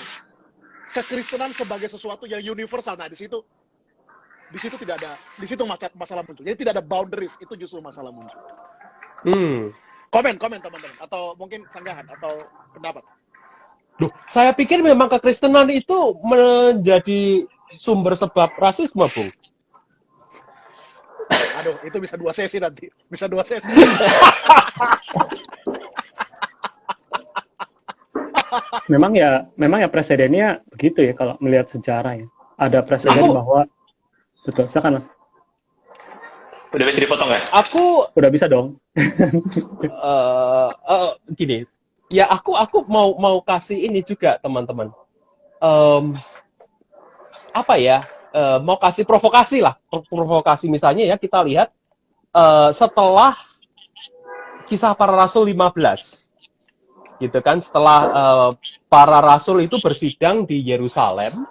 A: kekristenan sebagai sesuatu yang universal, nah di situ tidak ada, di situ masalah muncul. Jadi tidak ada boundaries, itu justru masalah muncul. Komen teman-teman, atau mungkin sanggahan atau pendapat.
D: Loh, saya pikir memang kekristenan itu menjadi sumber sebab rasisme, Bung.
A: Aduh, itu bisa 2 sesi nanti. Bisa 2 sesi.
C: Memang ya presidennya begitu ya kalau melihat sejarah ya. Ada presiden bahwa betul, silakan Mas.
B: Udah bisa dipotong ya?
D: Aku
C: udah bisa dong.
D: Gini. Ya aku mau kasih ini juga, teman-teman. Mau kasih provokasi lah. Provokasi misalnya ya, kita lihat setelah Kisah Para Rasul 15, gitu kan, setelah para rasul itu bersidang di Yerusalem,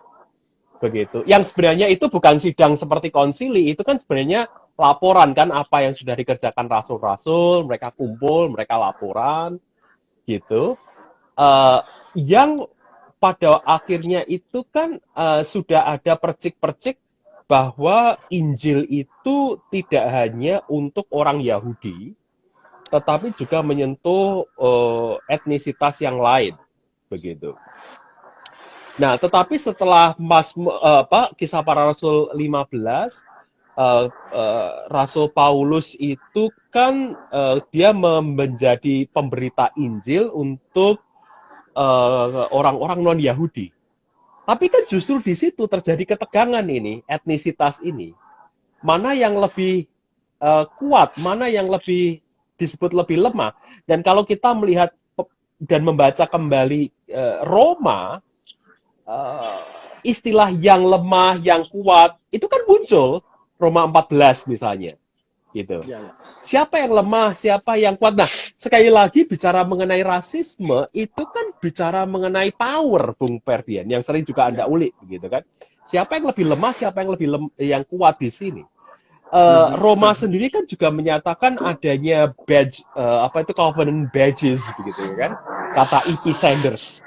D: begitu. Yang sebenarnya itu bukan sidang seperti konsili, itu kan sebenarnya laporan kan apa yang sudah dikerjakan rasul-rasul, mereka kumpul, mereka laporan, gitu. Yang pada akhirnya itu kan sudah ada percik-percik bahwa Injil itu tidak hanya untuk orang Yahudi, tetapi juga menyentuh etnisitas yang lain, begitu. Nah, tetapi setelah Kisah Para Rasul 15, Rasul Paulus itu kan dia menjadi pemberita Injil untuk orang-orang non-Yahudi. Tapi kan justru di situ terjadi ketegangan ini, etnisitas ini. Mana yang lebih kuat, mana yang lebih disebut lebih lemah. Dan kalau kita melihat dan membaca kembali Roma, istilah yang lemah, yang kuat, itu kan muncul Roma 14 misalnya. Gitu.
A: Ya.
D: Siapa yang lemah, siapa yang kuat. Nah, sekali lagi bicara mengenai rasisme, itu kan bicara mengenai power, Bung Ferdian, yang sering juga Anda ulik, gitu kan. Siapa yang lebih lemah, siapa yang lebih yang kuat di sini. Roma sendiri kan juga menyatakan adanya badge, covenant badges, begitu kan, kata E.P. Sanders,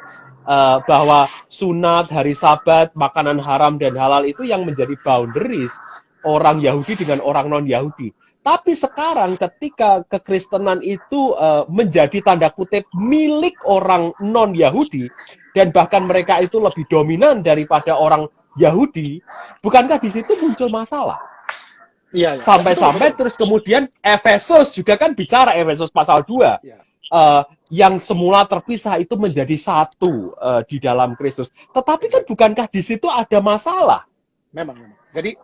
D: bahwa sunat, hari Sabat, makanan haram dan halal itu yang menjadi boundaries orang Yahudi dengan orang non-Yahudi. Tapi sekarang ketika kekristenan itu menjadi tanda kutip milik orang non-Yahudi, dan bahkan mereka itu lebih dominan daripada orang Yahudi, bukankah di situ muncul masalah?
A: Iya.
D: Sampai-sampai terus kemudian Efesus juga kan bicara, Efesus pasal 2.
A: Ya.
D: Yang semula terpisah itu menjadi satu di dalam Kristus. Tetapi kan bukankah di situ ada masalah?
A: Memang. Jadi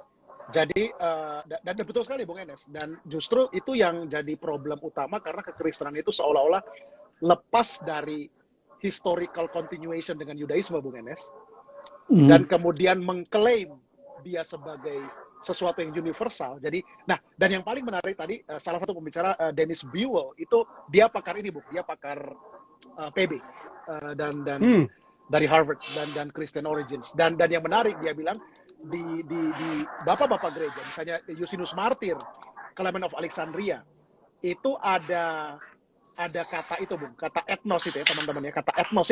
A: dan betul sekali Bung Enes, dan justru itu yang jadi problem utama karena kekristenan itu seolah-olah lepas dari historical continuation dengan Yudaisme, Bung Enes, dan kemudian mengklaim dia sebagai sesuatu yang universal. Jadi, nah, dan yang paling menarik tadi salah satu pembicara Dennis Buell itu dia pakar ini, Bung, dia pakar PB dan dari Harvard dan Christian Origins, dan yang menarik dia bilang di bapak-bapak gereja, misalnya Yusinus Martir, Clement of Alexandria, itu ada kata itu, Bung, kata ethnos itu ya teman-teman ya, kata ethnos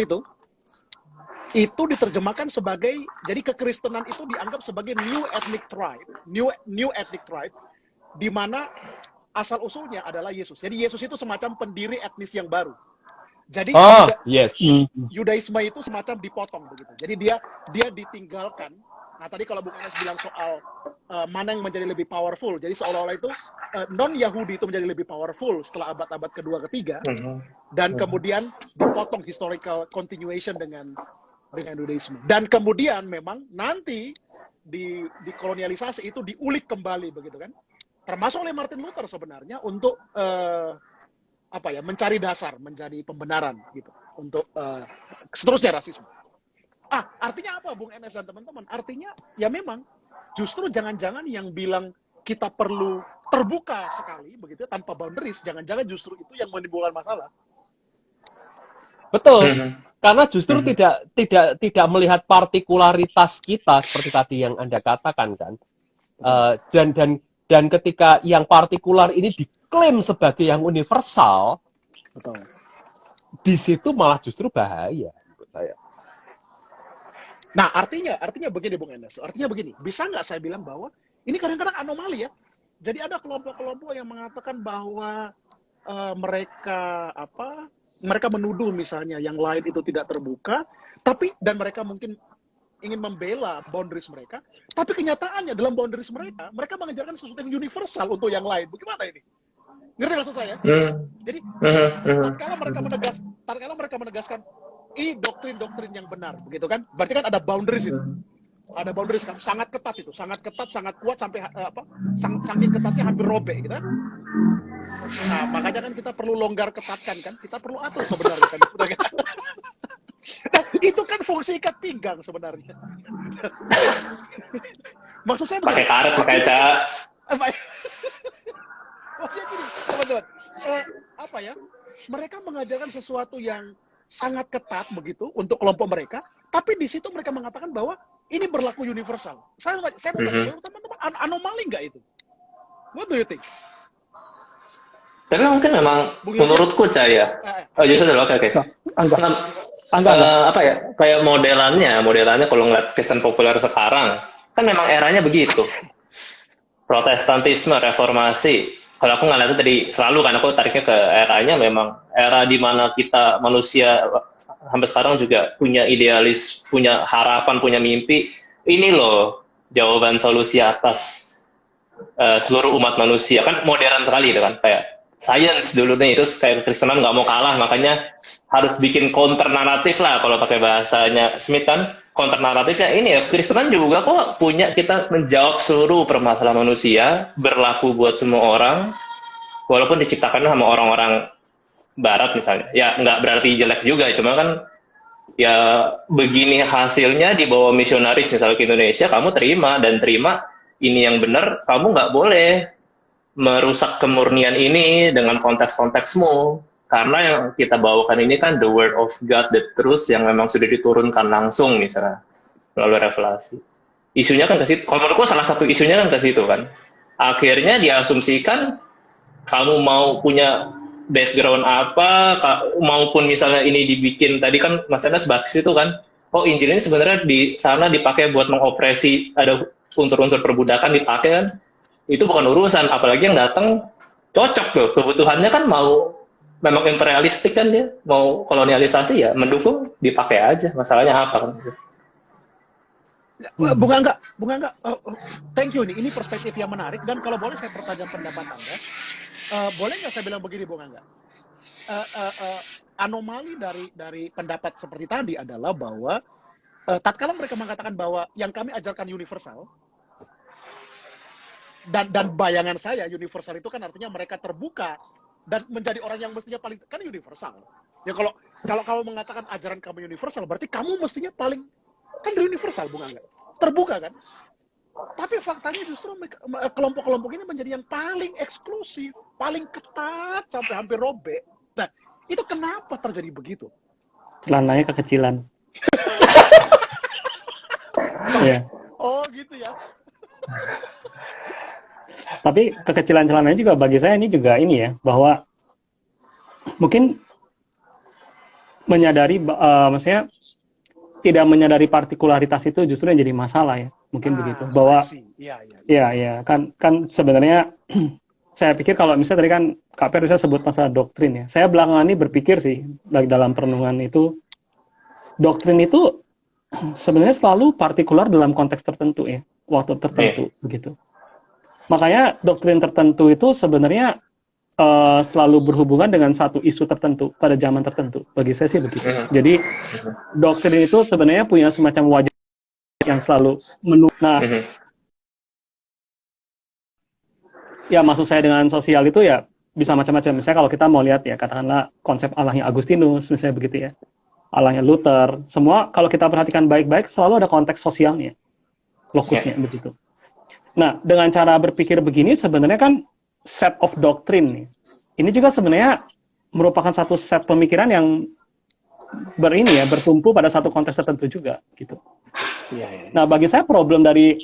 A: itu diterjemahkan sebagai, jadi kekristenan itu dianggap sebagai new ethnic tribe, di mana asal usulnya adalah Yesus. Jadi Yesus itu semacam pendiri etnis yang baru. Jadi Yudaisme itu semacam dipotong begitu. Jadi dia ditinggalkan. Nah, tadi kalau Bung Enes bilang soal mana yang menjadi lebih powerful, jadi seolah-olah itu non-Yahudi itu menjadi lebih powerful setelah abad-abad kedua ketiga, dan kemudian dipotong historical continuation dengan Yudaisme. Dan kemudian memang nanti di kolonialisasi itu diulik kembali begitu kan, termasuk oleh Martin Luther sebenarnya untuk mencari dasar, menjadi pembenaran gitu untuk seterusnya rasisme. Artinya apa, Bung Enes dan teman-teman? Artinya ya memang justru jangan-jangan yang bilang kita perlu terbuka sekali begitu tanpa boundaries, jangan-jangan justru itu yang menimbulkan masalah.
D: Betul. Karena justru tidak melihat partikularitas kita seperti tadi yang Anda katakan kan. Dan ketika yang partikular ini diklaim sebagai yang universal,
A: betul,
D: di situ malah justru bahaya menurut saya.
A: Nah, artinya begini, Bung Enes. Artinya begini, bisa nggak saya bilang bahwa ini kadang-kadang anomali ya. Jadi ada kelompok-kelompok yang mengatakan bahwa mereka menuduh misalnya yang lain itu tidak terbuka, dan mereka mungkin ingin membela boundaries mereka, tapi kenyataannya dalam boundaries mereka mengejarkan sesuatu yang universal untuk yang lain. Bagaimana ini? Ngerti maksud saya? Jadi, tatkala mereka menegaskan doktrin-doktrin yang benar, begitu kan? Berarti kan ada boundaries itu. Ada boundaries kan, sangat ketat, sangat kuat sampai saking ketatnya hampir robek, gitu kan? Nah, makanya kan kita perlu longgar ketatkan kan, kita perlu atur sebenarnya kan. Nah, itu kan fungsi ikat pinggang sebenarnya. Maksud saya
B: pakai karet, pakai kaca.
A: Maksudnya gini, teman-teman, apa ya? Mereka mengajarkan sesuatu yang sangat ketat begitu untuk kelompok mereka, tapi di situ mereka mengatakan bahwa ini berlaku universal. Saya mau tanya teman-teman, anomali nggak itu? What do you think?
B: Tapi mungkin memang
A: Bung Yose?
B: menurutku Cah ya. Oh justru dulu, oke.
C: Enggak.
B: Apa ya, kayak modelannya kalau ngeliat Kristen populer sekarang, kan memang eranya begitu. Protestantisme, reformasi. Kalau aku ngeliatnya tadi selalu kan aku tariknya ke eranya memang era di mana kita manusia sampai sekarang juga punya idealis, punya harapan, punya mimpi. Ini loh jawaban solusi atas seluruh umat manusia. Kan modern sekali itu kan, kayak science dulu nih, terus kayak Kristenan nggak mau kalah, makanya harus bikin counter naratif lah kalau pakai bahasanya Smith kan. Counter naratifnya ini ya, Kristenan juga kok punya, kita menjawab seluruh permasalahan manusia, berlaku buat semua orang, walaupun diciptakan sama orang-orang barat misalnya. Ya nggak berarti jelek juga, cuma kan ya begini hasilnya di bawah misionaris misalnya ke Indonesia, kamu terima ini yang benar, kamu nggak boleh merusak kemurnian ini dengan konteks-konteksmu, karena yang kita bawakan ini kan the word of God, the truth yang memang sudah diturunkan langsung misalnya melalui revelasi. Isunya kan ke situ. Kalau menurutku salah satu isunya kan ke situ kan. Akhirnya diasumsikan kamu mau punya background apa, maupun misalnya ini dibikin tadi kan Mas Enes bahas ke situ kan. Oh, Injil ini sebenarnya di sana dipakai buat mengopresi, ada unsur-unsur perbudakan dipakai kan. Itu bukan urusan, apalagi yang datang cocok tuh, kebutuhannya kan mau memang imperialistik kan dia, mau kolonialisasi ya mendukung, dipakai aja, masalahnya apa kan.
A: Bunga enggak, thank you nih, ini perspektif yang menarik, dan kalau boleh saya pertajam pendapat Anda, boleh nggak saya bilang begini Bunga enggak? Anomali dari pendapat seperti tadi adalah bahwa tatkala mereka mengatakan bahwa yang kami ajarkan universal, dan bayangan saya universal itu kan artinya mereka terbuka dan menjadi orang yang mestinya paling kan universal. Ya kalau kamu mengatakan ajaran kamu universal, berarti kamu mestinya paling kan universal, Bung Angga. Terbuka kan? Tapi faktanya justru kelompok-kelompok ini menjadi yang paling eksklusif, paling ketat sampai hampir robek. Nah, itu kenapa terjadi begitu?
C: Celananya kekecilan. Ya.
A: Oh, gitu ya.
C: Tapi kekecilan celananya juga bagi saya ini juga ini ya, bahwa mungkin menyadari, maksudnya tidak menyadari partikularitas itu justru yang jadi masalah ya, mungkin begitu. Bahwa ya kan sebenarnya saya pikir kalau misalnya tadi kan Kak Per bisa sebut masalah doktrin ya. Saya belakangan ini berpikir sih dalam perenungan itu, doktrin itu sebenarnya selalu partikular dalam konteks tertentu ya, waktu tertentu begitu. Makanya doktrin tertentu itu sebenarnya selalu berhubungan dengan satu isu tertentu pada zaman tertentu. Bagi saya sih begitu. Jadi doktrin itu sebenarnya punya semacam wajah yang selalu nah, ya maksud saya dengan sosial itu ya bisa macam-macam. Misalnya kalau kita mau lihat ya, katakanlah konsep Allahnya Agustinus, misalnya begitu ya, Allahnya Luther, semua kalau kita perhatikan baik-baik selalu ada konteks sosialnya, lokusnya begitu. Nah, dengan cara berpikir begini sebenarnya kan set of doctrine nih. Ini juga sebenarnya merupakan satu set pemikiran yang bertumpu pada satu konteks tertentu juga gitu. Nah, bagi saya problem dari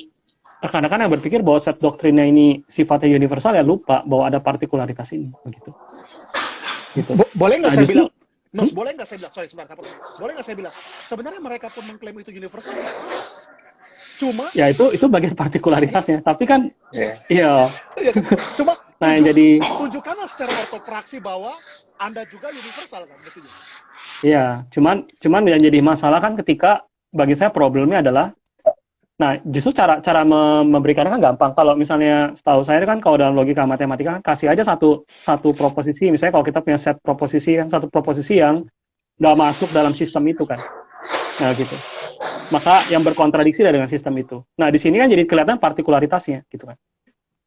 C: rekan-rekan yang berpikir bahwa set doktrinnya ini sifatnya universal ya lupa bahwa ada partikularitas ini begitu. Gitu.
A: Boleh nggak saya bilang? Boleh nggak saya bilang? Sorry, sebentar. Boleh nggak saya bilang? Sebenarnya mereka pun mengklaim itu universal. Cuma
C: ya itu bagian partikularitasnya, tapi kan iya.
A: Cuma
C: nah jadi
A: tunjukkanlah secara ortopraksi bahwa Anda juga universal kan betul.
C: Iya, cuman yang jadi masalah kan ketika bagi saya problemnya adalah nah justru cara memberikannya kan gampang. Kalau misalnya setahu saya kan kalau dalam logika matematika kan kasih aja satu proposisi, misalnya kalau kita punya set proposisi kan, satu proposisi yang nggak masuk dalam sistem itu kan. Nah gitu. Maka yang berkontradiksi dengan sistem itu. Nah, di sini kan jadi kelihatan partikularitasnya, gitu kan.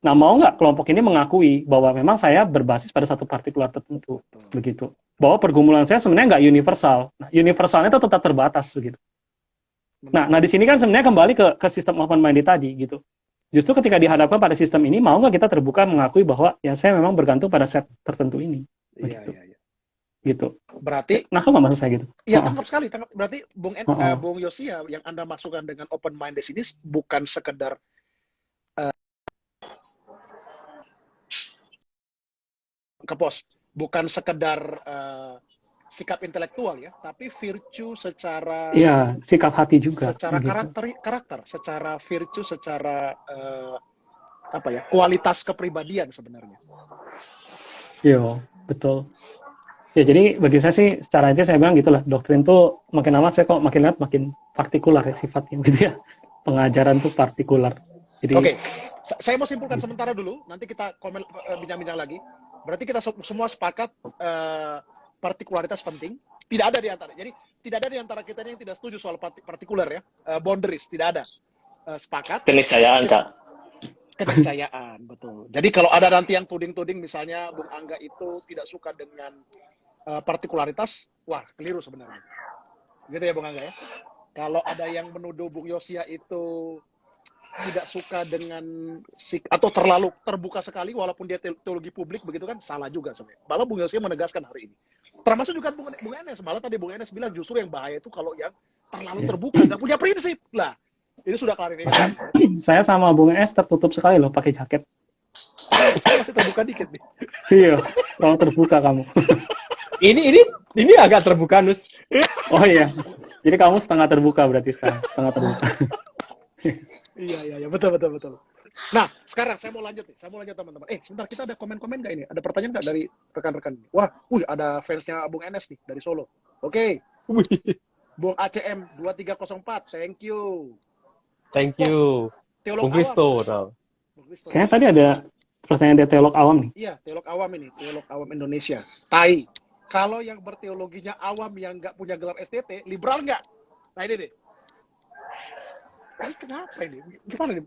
C: Nah, mau nggak kelompok ini mengakui bahwa memang saya berbasis pada satu partikular tertentu, begitu. Bahwa pergumulan saya sebenarnya nggak universal. Nah, universalnya itu tetap terbatas, begitu. Nah di sini kan sebenarnya kembali ke sistem open minded tadi, gitu. Justru ketika dihadapkan pada sistem ini, mau nggak kita terbuka mengakui bahwa ya saya memang bergantung pada set tertentu ini,
A: Iya,
C: begitu.
A: iya, iya.
C: Gitu.
A: Berarti,
C: Nah, apa maksud saya gitu?
A: ya
C: Oh,
A: tangkap sekali, tangkap. Berarti
C: oh, oh.
A: Bung Yosia yang Anda maksudkan dengan open mind di sini bukan sekedar ke pos, bukan sekedar sikap intelektual ya, tapi virtue secara
C: Iya, sikap hati juga.
A: secara
C: Gitu.
A: karakter, secara virtue, secara apa ya, kualitas kepribadian sebenarnya.
C: Iya, betul. Ya, jadi bagi saya sih, secara inti saya bilang gitulah, doktrin tuh makin lama saya kok makin lihat makin partikular ya sifatnya gitu ya. Pengajaran tuh partikular. Jadi,
A: Oke, saya mau simpulkan sementara dulu, nanti kita bincang-bincang lagi. Berarti kita semua sepakat partikularitas penting. Tidak ada di antara. Jadi tidak ada di antara kita yang tidak setuju soal partikular ya, boundaries tidak ada. Sepakat.
B: Keniscayaan, Cak.
A: Keniscayaan, betul. Jadi kalau ada nanti yang tuding-tuding, misalnya Bung Angga itu tidak suka dengan partikularitas, wah keliru sebenarnya. Gitu ya Bung Angga ya. Kalau ada yang menuduh Bung Yosia itu tidak suka dengan atau terlalu terbuka sekali walaupun dia teologi publik begitu kan, salah juga sebenarnya. Malah Bung Yosia menegaskan hari ini. Termasuk juga Bung Enes. Malah tadi Bung Enes bilang justru yang bahaya itu kalau yang terlalu terbuka, nggak punya prinsip. Lah, ini sudah klarifikasi.
C: saya sama Bung Es tertutup sekali loh pakai jaket.
A: Saya masih terbuka dikit nih.
C: Iya, terlalu terbuka kamu.
D: Ini agak terbuka, Nus.
C: Oh iya, jadi kamu setengah terbuka berarti sekarang, setengah terbuka.
A: Iya, betul. Nah, sekarang saya mau lanjut nih. Saya mau lanjut teman-teman. Sebentar, kita ada komen-komen nggak ini? Ada pertanyaan nggak dari rekan-rekan? Wah, ada fansnya Bung Enes nih dari Solo. Oke. Bung ACM 2304, thank you.
D: Thank you.
A: Teolog
D: Bung Kristo.
A: awam. Bung Kristo.
C: Kayaknya tadi ada pertanyaan dari teolog awam nih.
A: Iya, teolog awam ini, teolog awam Indonesia. Tai. Kalau yang berteologinya awam yang nggak punya gelar STT, liberal nggak? Nah ini deh. Ini kenapa ini? Gimana nih?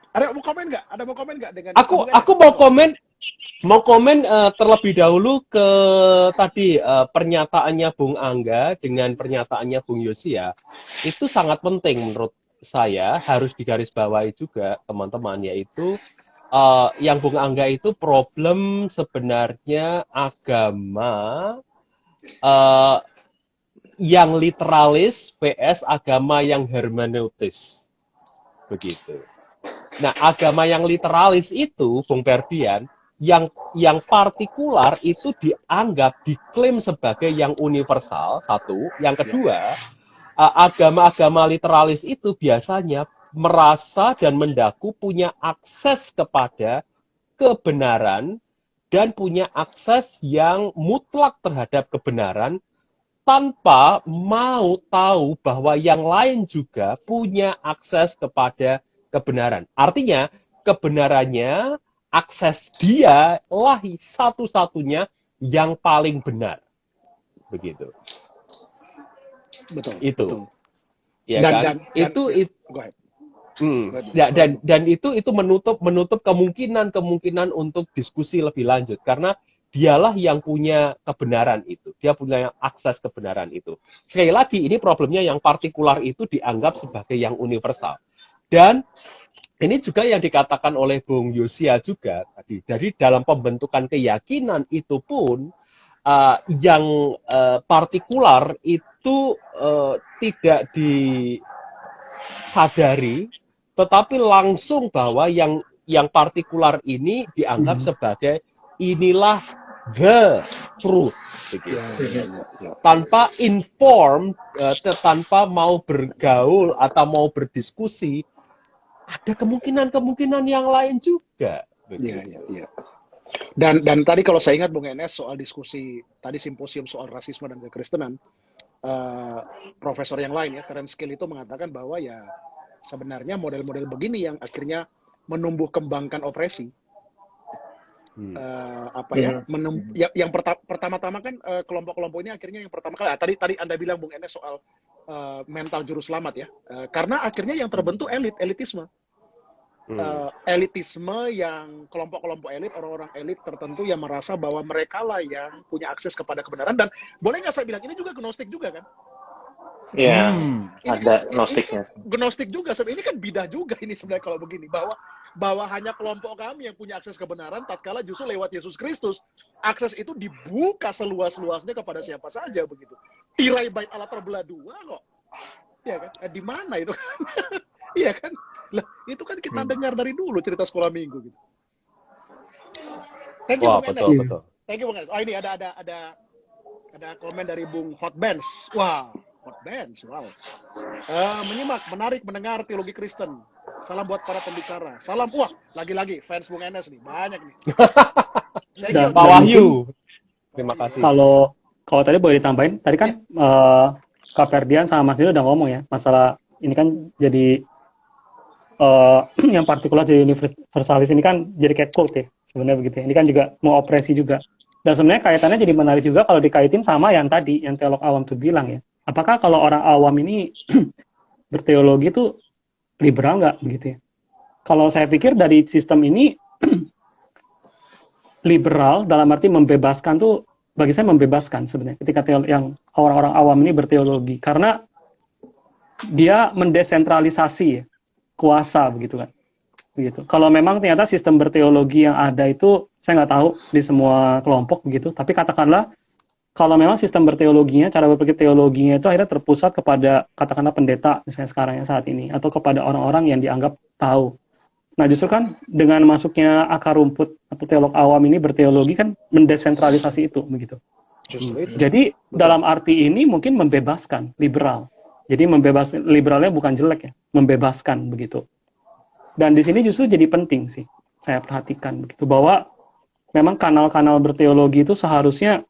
A: Ada mau komen nggak? Ada mau komen nggak dengan?
D: Aku mau komen terlebih dahulu ke tadi pernyataannya Bung Angga dengan pernyataannya Bung Yosia. Itu sangat penting menurut saya, harus digarisbawahi juga teman-teman, yaitu yang Bung Angga itu problem sebenarnya agama yang literalis vs agama yang hermeneutis. Begitu. Nah, agama yang literalis itu, Bung Ferdian, yang partikular itu dianggap, diklaim sebagai yang universal, satu. Yang kedua, agama-agama literalis itu biasanya merasa dan mendaku punya akses kepada kebenaran dan punya akses yang mutlak terhadap kebenaran tanpa mau tahu bahwa yang lain juga punya akses kepada kebenaran. Artinya, kebenarannya, akses dia lah satu-satunya yang paling benar. Begitu.
A: Betul.
D: Itu.
A: Betul.
D: Ya
A: Dan,
D: kan?
A: dan
D: Itu
A: go ahead.
D: Ya, dan itu menutup kemungkinan untuk diskusi lebih lanjut, karena dialah yang punya kebenaran itu, dia punya akses kebenaran itu. Sekali lagi, ini problemnya yang partikular itu dianggap sebagai yang universal. Dan ini juga yang dikatakan oleh Bung Yosia juga tadi. Jadi dalam pembentukan keyakinan itu pun yang partikular itu tidak disadari, tetapi langsung bahwa yang partikular ini dianggap sebagai inilah the truth, begitu. Tanpa inform, tanpa mau bergaul atau mau berdiskusi, ada kemungkinan yang lain juga.
A: Iya. Dan tadi kalau saya ingat Bung Enes soal diskusi tadi simposium soal rasisme dan kekristenan, profesor yang lain ya, Terence Kill itu mengatakan bahwa ya sebenarnya model-model begini yang akhirnya menumbuh kembangkan opresi. Yang pertama-tama kan kelompok-kelompok ini akhirnya yang pertama kali tadi Anda bilang Bung Enes soal mental juru selamat ya, karena akhirnya yang terbentuk elitisme. Elitisme yang kelompok-kelompok elit, orang-orang elit tertentu yang merasa bahwa mereka lah yang punya akses kepada kebenaran. Dan boleh nggak saya bilang ini juga gnostik juga kan?
B: Iya,
A: Ini
B: ada
A: kan
B: gnostiknya.
A: gnostik juga sebenarnya. Ini kan bidah juga ini sebenarnya kalau begini, bahwa hanya kelompok kami yang punya akses kebenaran, tatkala justru lewat Yesus Kristus akses itu dibuka seluas-luasnya kepada siapa saja begitu. Tirai bait Allah terbelah dua kok. Iya kan? Di mana itu? Iya kan? Lah, itu kan kita dengar dari dulu cerita sekolah minggu gitu. Thank you
D: Wah,
A: Bung
D: betul,
A: Enes.
D: betul.
A: Thank you Bung Enes. Oh, ini ada komen dari Bung Hot Bands. Wah, Hot Bands. Wow. Menyimak, menarik mendengar teologi Kristen. Salam buat para pembicara. Salam, wah, lagi-lagi fans Bung Enes nih, banyak nih. Thank you.
C: Dan-
D: Pak Wahyu. Terima kasih.
C: Kalau tadi boleh ditambahin, tadi kan Kak Ferdian sama Mas Dino udah ngomong ya, masalah ini kan jadi yang partikular jadi universalis ini kan jadi kayak cult ya, sebenarnya begitu ya. Ini kan juga mau opresi juga. Dan sebenarnya kaitannya jadi menarik juga kalau dikaitin sama yang tadi, yang teolog awam tuh bilang ya. Apakah kalau orang awam ini berteologi itu liberal nggak begitu ya? Kalau saya pikir dari sistem ini liberal dalam arti membebaskan tuh, bagi saya membebaskan sebenarnya ketika yang orang-orang awam ini berteologi, karena dia mendesentralisasi ya, kuasa begitu kan. Begitu. Kalau memang ternyata sistem berteologi yang ada itu saya nggak tahu di semua kelompok begitu, tapi katakanlah kalau memang sistem berteologinya, cara berpikir teologinya itu akhirnya terpusat kepada katakanlah pendeta misalnya sekarang yang saat ini, atau kepada orang-orang yang dianggap tahu. Nah justru kan dengan masuknya akar rumput atau teolog awam ini berteologi kan mendesentralisasi itu begitu.
A: Justru itu.
C: Jadi dalam arti ini mungkin membebaskan, liberal. Jadi liberalnya bukan jelek ya, membebaskan begitu. Dan di sini justru jadi penting sih, saya perhatikan begitu, bahwa memang kanal-kanal berteologi itu seharusnya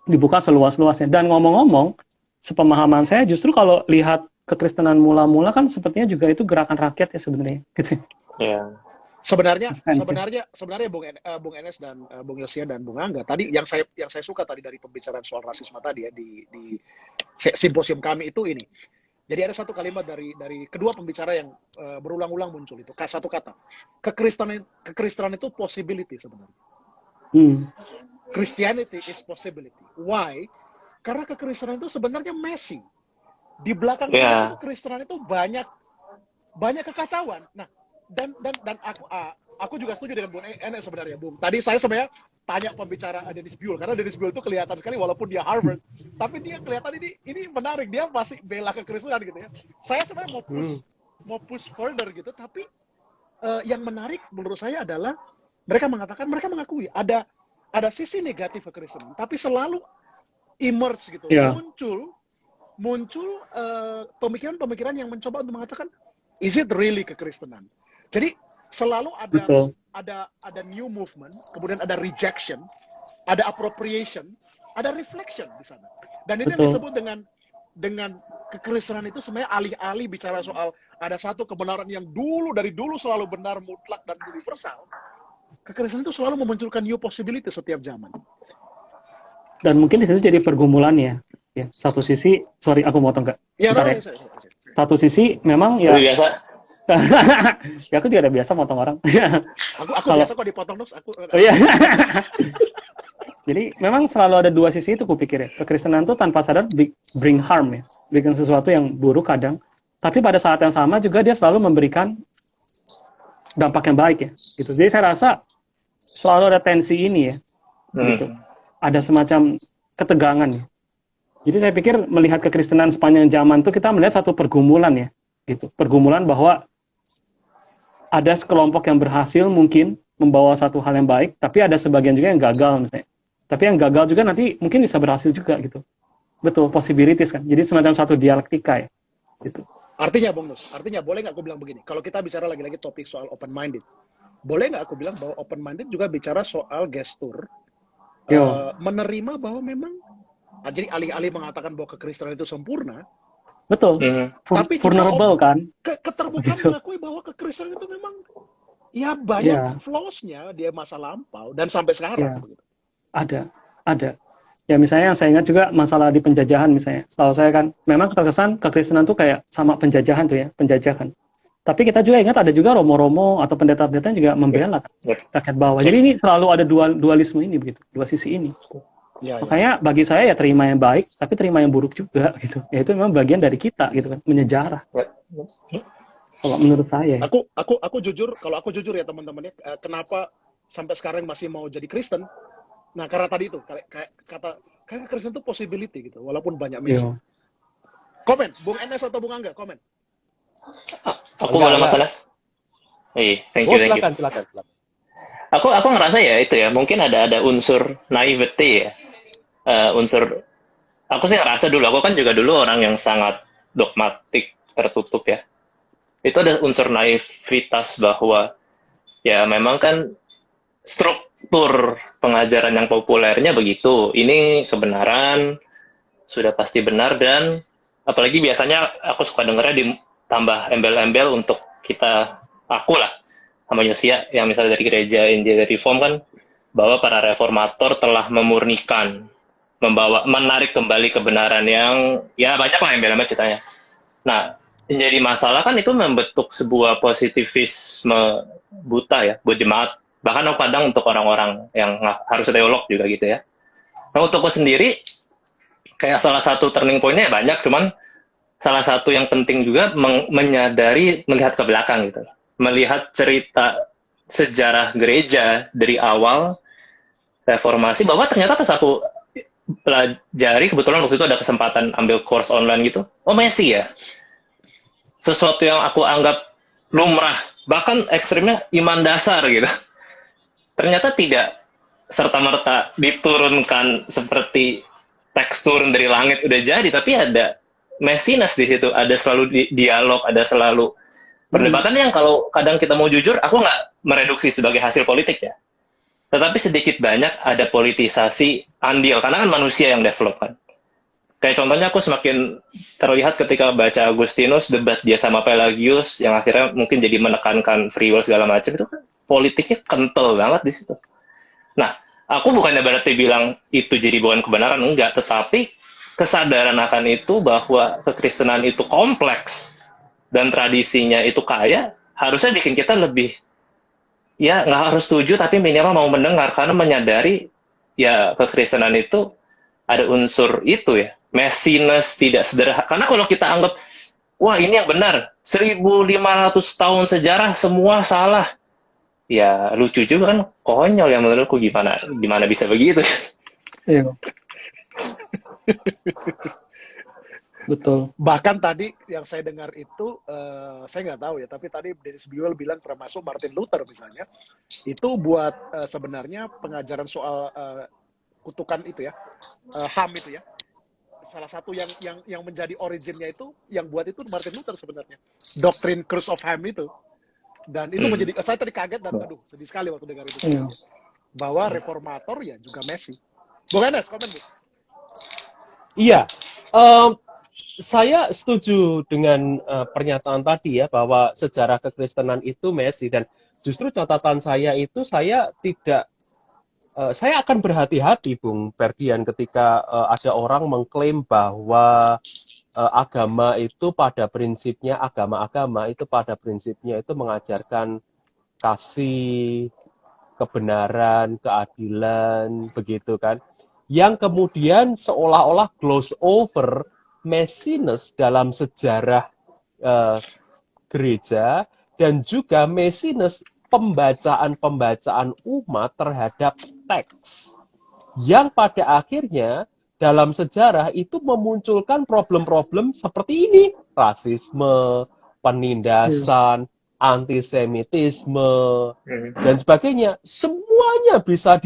C: dibuka seluas-luasnya. Dan ngomong-ngomong, sepemahaman saya justru kalau lihat kekristenan mula-mula kan sepertinya juga itu gerakan rakyat ya sebenarnya. Gitu.
B: Iya.
A: Sebenarnya
C: Substansi.
A: Bung Enes dan Bung Yosia dan Bung Angga tadi yang saya suka tadi dari pembicaraan soal rasisme tadi ya di simposium kami itu ini. Jadi ada satu kalimat dari kedua pembicara yang berulang-ulang muncul itu satu kata. Kekristenan itu possibility sebenarnya. Christianity is possibility. Why? Karena kekristenan itu sebenarnya messy. Di belakang kekristenan itu banyak kekacauan. Nah, dan aku juga setuju dengan Bung Enes sebenarnya, Bung. Tadi saya sebenarnya tanya pembicara Dennis Buell, karena Dennis Buell itu kelihatan sekali walaupun dia Harvard, tapi dia kelihatan ini menarik, dia pasti bela kekristenan gitu ya. Saya sebenarnya mau push further gitu, tapi yang menarik menurut saya adalah mereka mengakui ada sisi negatif kekristenan, tapi selalu emerge gitu, muncul pemikiran-pemikiran yang mencoba untuk mengatakan is it really kekristenan. Jadi selalu ada new movement, kemudian ada rejection, ada appropriation, ada reflection di sana. Dan itu yang disebut dengan kekristenan itu sebenarnya alih-alih bicara soal ada satu kebenaran yang dari dulu selalu benar, mutlak dan universal. Kekristenan itu selalu memunculkan new possibility setiap zaman.
C: Dan mungkin di situ jadi pergumulannya. Ya, satu sisi, sorry aku motong Kak.
A: Ya,
C: satu sisi memang ya.
B: Biasa.
C: Ya aku juga ada biasa motong orang.
A: aku biasa kok dipotong terus aku.
C: Oh, iya. Jadi memang selalu ada dua sisi itu kupikir ya. Kekristenan itu tanpa sadar bring harm ya, bikin sesuatu yang buruk kadang. Tapi pada saat yang sama juga dia selalu memberikan dampak yang baik ya. Gitu. Jadi saya rasa selalu ada tensi ini ya. Gitu. Ada semacam ketegangan ya. Jadi saya pikir melihat kekristenan sepanjang zaman itu kita melihat satu pergumulan ya. Gitu. Pergumulan bahwa ada sekelompok yang berhasil mungkin membawa satu hal yang baik, tapi ada sebagian juga yang gagal misalnya. Tapi yang gagal juga nanti mungkin bisa berhasil juga gitu. Betul, possibilities kan. Jadi semacam satu dialektika ya. Gitu.
A: Artinya Bung Nus, boleh nggak aku bilang begini? Kalau kita bicara lagi-lagi topik soal open-minded, boleh nggak aku bilang bahwa open-minded juga bicara soal gestur, menerima bahwa memang, jadi alih-alih mengatakan bahwa kekristenan itu sempurna,
C: betul,
A: tapi
C: vulnerable kan.
A: Keterbukaan mengakui bahwa kekristenan itu memang ya banyak flaws-nya dia masa lampau dan sampai sekarang. Begitu. Ada. Ya misalnya yang saya ingat juga masalah di penjajahan misalnya. Setahu saya kan memang terkesan kekristenan tuh kayak sama penjajahan tuh ya, penjajahan. Tapi kita juga ingat ada juga romo-romo atau pendeta-pendeta juga membela rakyat bawah. Jadi ini selalu ada dualisme ini begitu, dua sisi ini. Ya, ya.
C: Makanya bagi saya ya terima yang baik, tapi terima yang buruk juga gitu. Ya itu memang bagian dari kita gitu kan, menyejarah. Kalau menurut saya.
A: Aku jujur, kalau aku jujur ya teman-teman ya, kenapa sampai sekarang masih mau jadi Kristen? Nah, karena tadi itu kayak Kristen itu possibility gitu, walaupun banyak misi.
C: Iya.
A: Komen, Bung Enes atau Bung Angga, komen.
B: Aku boleh Mas Anas? Iya, thank you.
D: silakan.
B: Aku ngerasa ya itu ya, mungkin ada unsur naivete ya. Unsur aku sih ngerasa dulu, aku kan juga dulu orang yang sangat dogmatik, tertutup ya. Itu ada unsur naivitas bahwa ya memang kan struktur pengajaran yang populernya begitu. Ini kebenaran, sudah pasti benar, dan apalagi biasanya aku suka dengarnya ditambah embel-embel untuk aku lah, sama Yosia yang misalnya dari gereja Injil Reform kan, bahwa para reformator telah memurnikan, menarik kembali kebenaran yang ya banyak lah embel-embel ceritanya. Nah, yang jadi masalah kan itu membentuk sebuah positivisme buta ya buat jemaat, bahkan kadang untuk orang-orang yang harus teolog juga gitu ya. Nah, untuk aku sendiri kayak salah satu turning point-nya banyak, cuman salah satu yang penting juga menyadari, melihat ke belakang gitu, melihat cerita sejarah gereja dari awal reformasi, bahwa ternyata pas aku pelajari, kebetulan waktu itu ada kesempatan ambil course online gitu, oh Messi ya, sesuatu yang aku anggap lumrah, bahkan ekstrimnya iman dasar gitu, ternyata tidak serta-merta diturunkan seperti teks turun dari langit udah jadi, tapi ada messiness di situ, ada selalu dialog, ada selalu perdebatan yang kalau kadang kita mau jujur, aku nggak mereduksi sebagai hasil politik ya, tetapi sedikit banyak ada politisasi andil, karena kan manusia yang develop kan. Kayak contohnya aku semakin terlihat ketika baca Agustinus, debat dia sama Pelagius, yang akhirnya mungkin jadi menekankan free will segala macam, itu kan politiknya kental banget di situ. Nah, aku bukannya berarti bilang itu jadi bukan kebenaran, enggak, tetapi kesadaran akan itu bahwa kekristenan itu kompleks dan tradisinya itu kaya, harusnya bikin kita lebih, ya nggak harus setuju, tapi minimal mau mendengar, karena menyadari ya kekristenan itu ada unsur itu ya, messiness, tidak sederhana. Karena kalau kita anggap, wah ini yang benar, 1500 tahun sejarah semua salah, ya lucu juga kan, konyol ya menurutku, gimana bisa begitu.
C: Iya. Betul.
A: Bahkan tadi yang saya dengar itu, saya nggak tahu ya, tapi tadi Dennis Buell bilang termasuk Martin Luther misalnya, itu buat sebenarnya pengajaran soal kutukan itu ya, HAM itu ya, salah satu yang menjadi originnya itu, yang buat itu Martin Luther sebenarnya, doktrin Curse of Ham itu, dan itu menjadi, saya tadi kaget dan aduh sedih sekali waktu dengar itu, bahwa reformator ya juga Messi. Bung Enes, komen Bu.
D: Iya, saya setuju dengan pernyataan tadi ya, bahwa sejarah kekristenan itu Messi, dan justru catatan saya itu, saya akan berhati-hati Bung Ferdian ketika ada orang mengklaim bahwa agama itu pada prinsipnya itu mengajarkan kasih, kebenaran, keadilan, begitu kan. Yang kemudian seolah-olah gloss over messiness dalam sejarah gereja, dan juga messiness pembacaan umat terhadap teks, yang pada akhirnya dalam sejarah itu memunculkan problem-problem seperti ini, rasisme, penindasan, antisemitisme, dan sebagainya. Semuanya bisa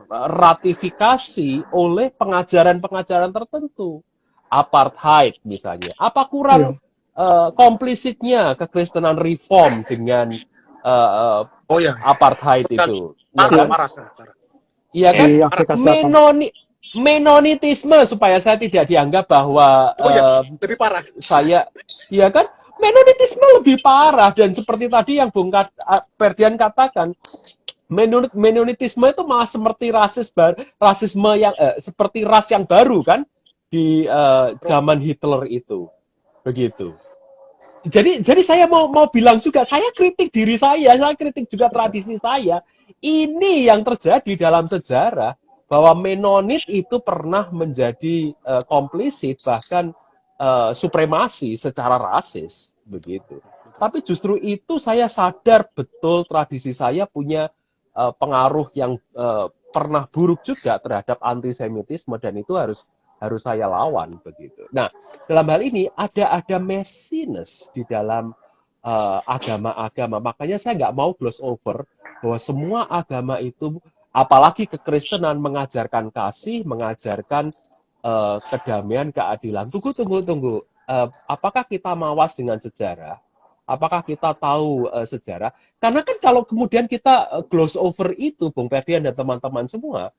D: ratifikasi oleh pengajaran-pengajaran tertentu. Apartheid misalnya, apa kurang komplisitnya kekristenan reform dengan apartheid itu?
A: Parah.
D: Iya kan? Menonitisme, supaya saya tidak dianggap bahwa
A: lebih parah.
D: Iya kan? Menonitisme lebih parah, dan seperti tadi yang Bung Ferdian katakan, menonitisme itu malah seperti rasisme yang seperti ras yang baru kan di zaman Hitler itu, begitu. Jadi saya mau bilang juga, saya kritik diri saya kritik juga tradisi saya. Ini yang terjadi dalam sejarah, bahwa Menonit itu pernah menjadi komplisit, bahkan supremasi secara rasis, begitu. Tapi justru itu saya sadar betul tradisi saya punya pengaruh yang pernah buruk juga terhadap antisemitisme, dan itu harus saya lawan, begitu. Nah, dalam hal ini ada messiness di dalam agama-agama. Makanya saya nggak mau gloss over bahwa semua agama itu, apalagi kekristenan, mengajarkan kasih, mengajarkan kedamaian, keadilan. Tunggu. Apakah kita mawas dengan sejarah? Apakah kita tahu sejarah? Karena kan kalau kemudian kita gloss over itu, Bung Ferdian dan teman-teman semua,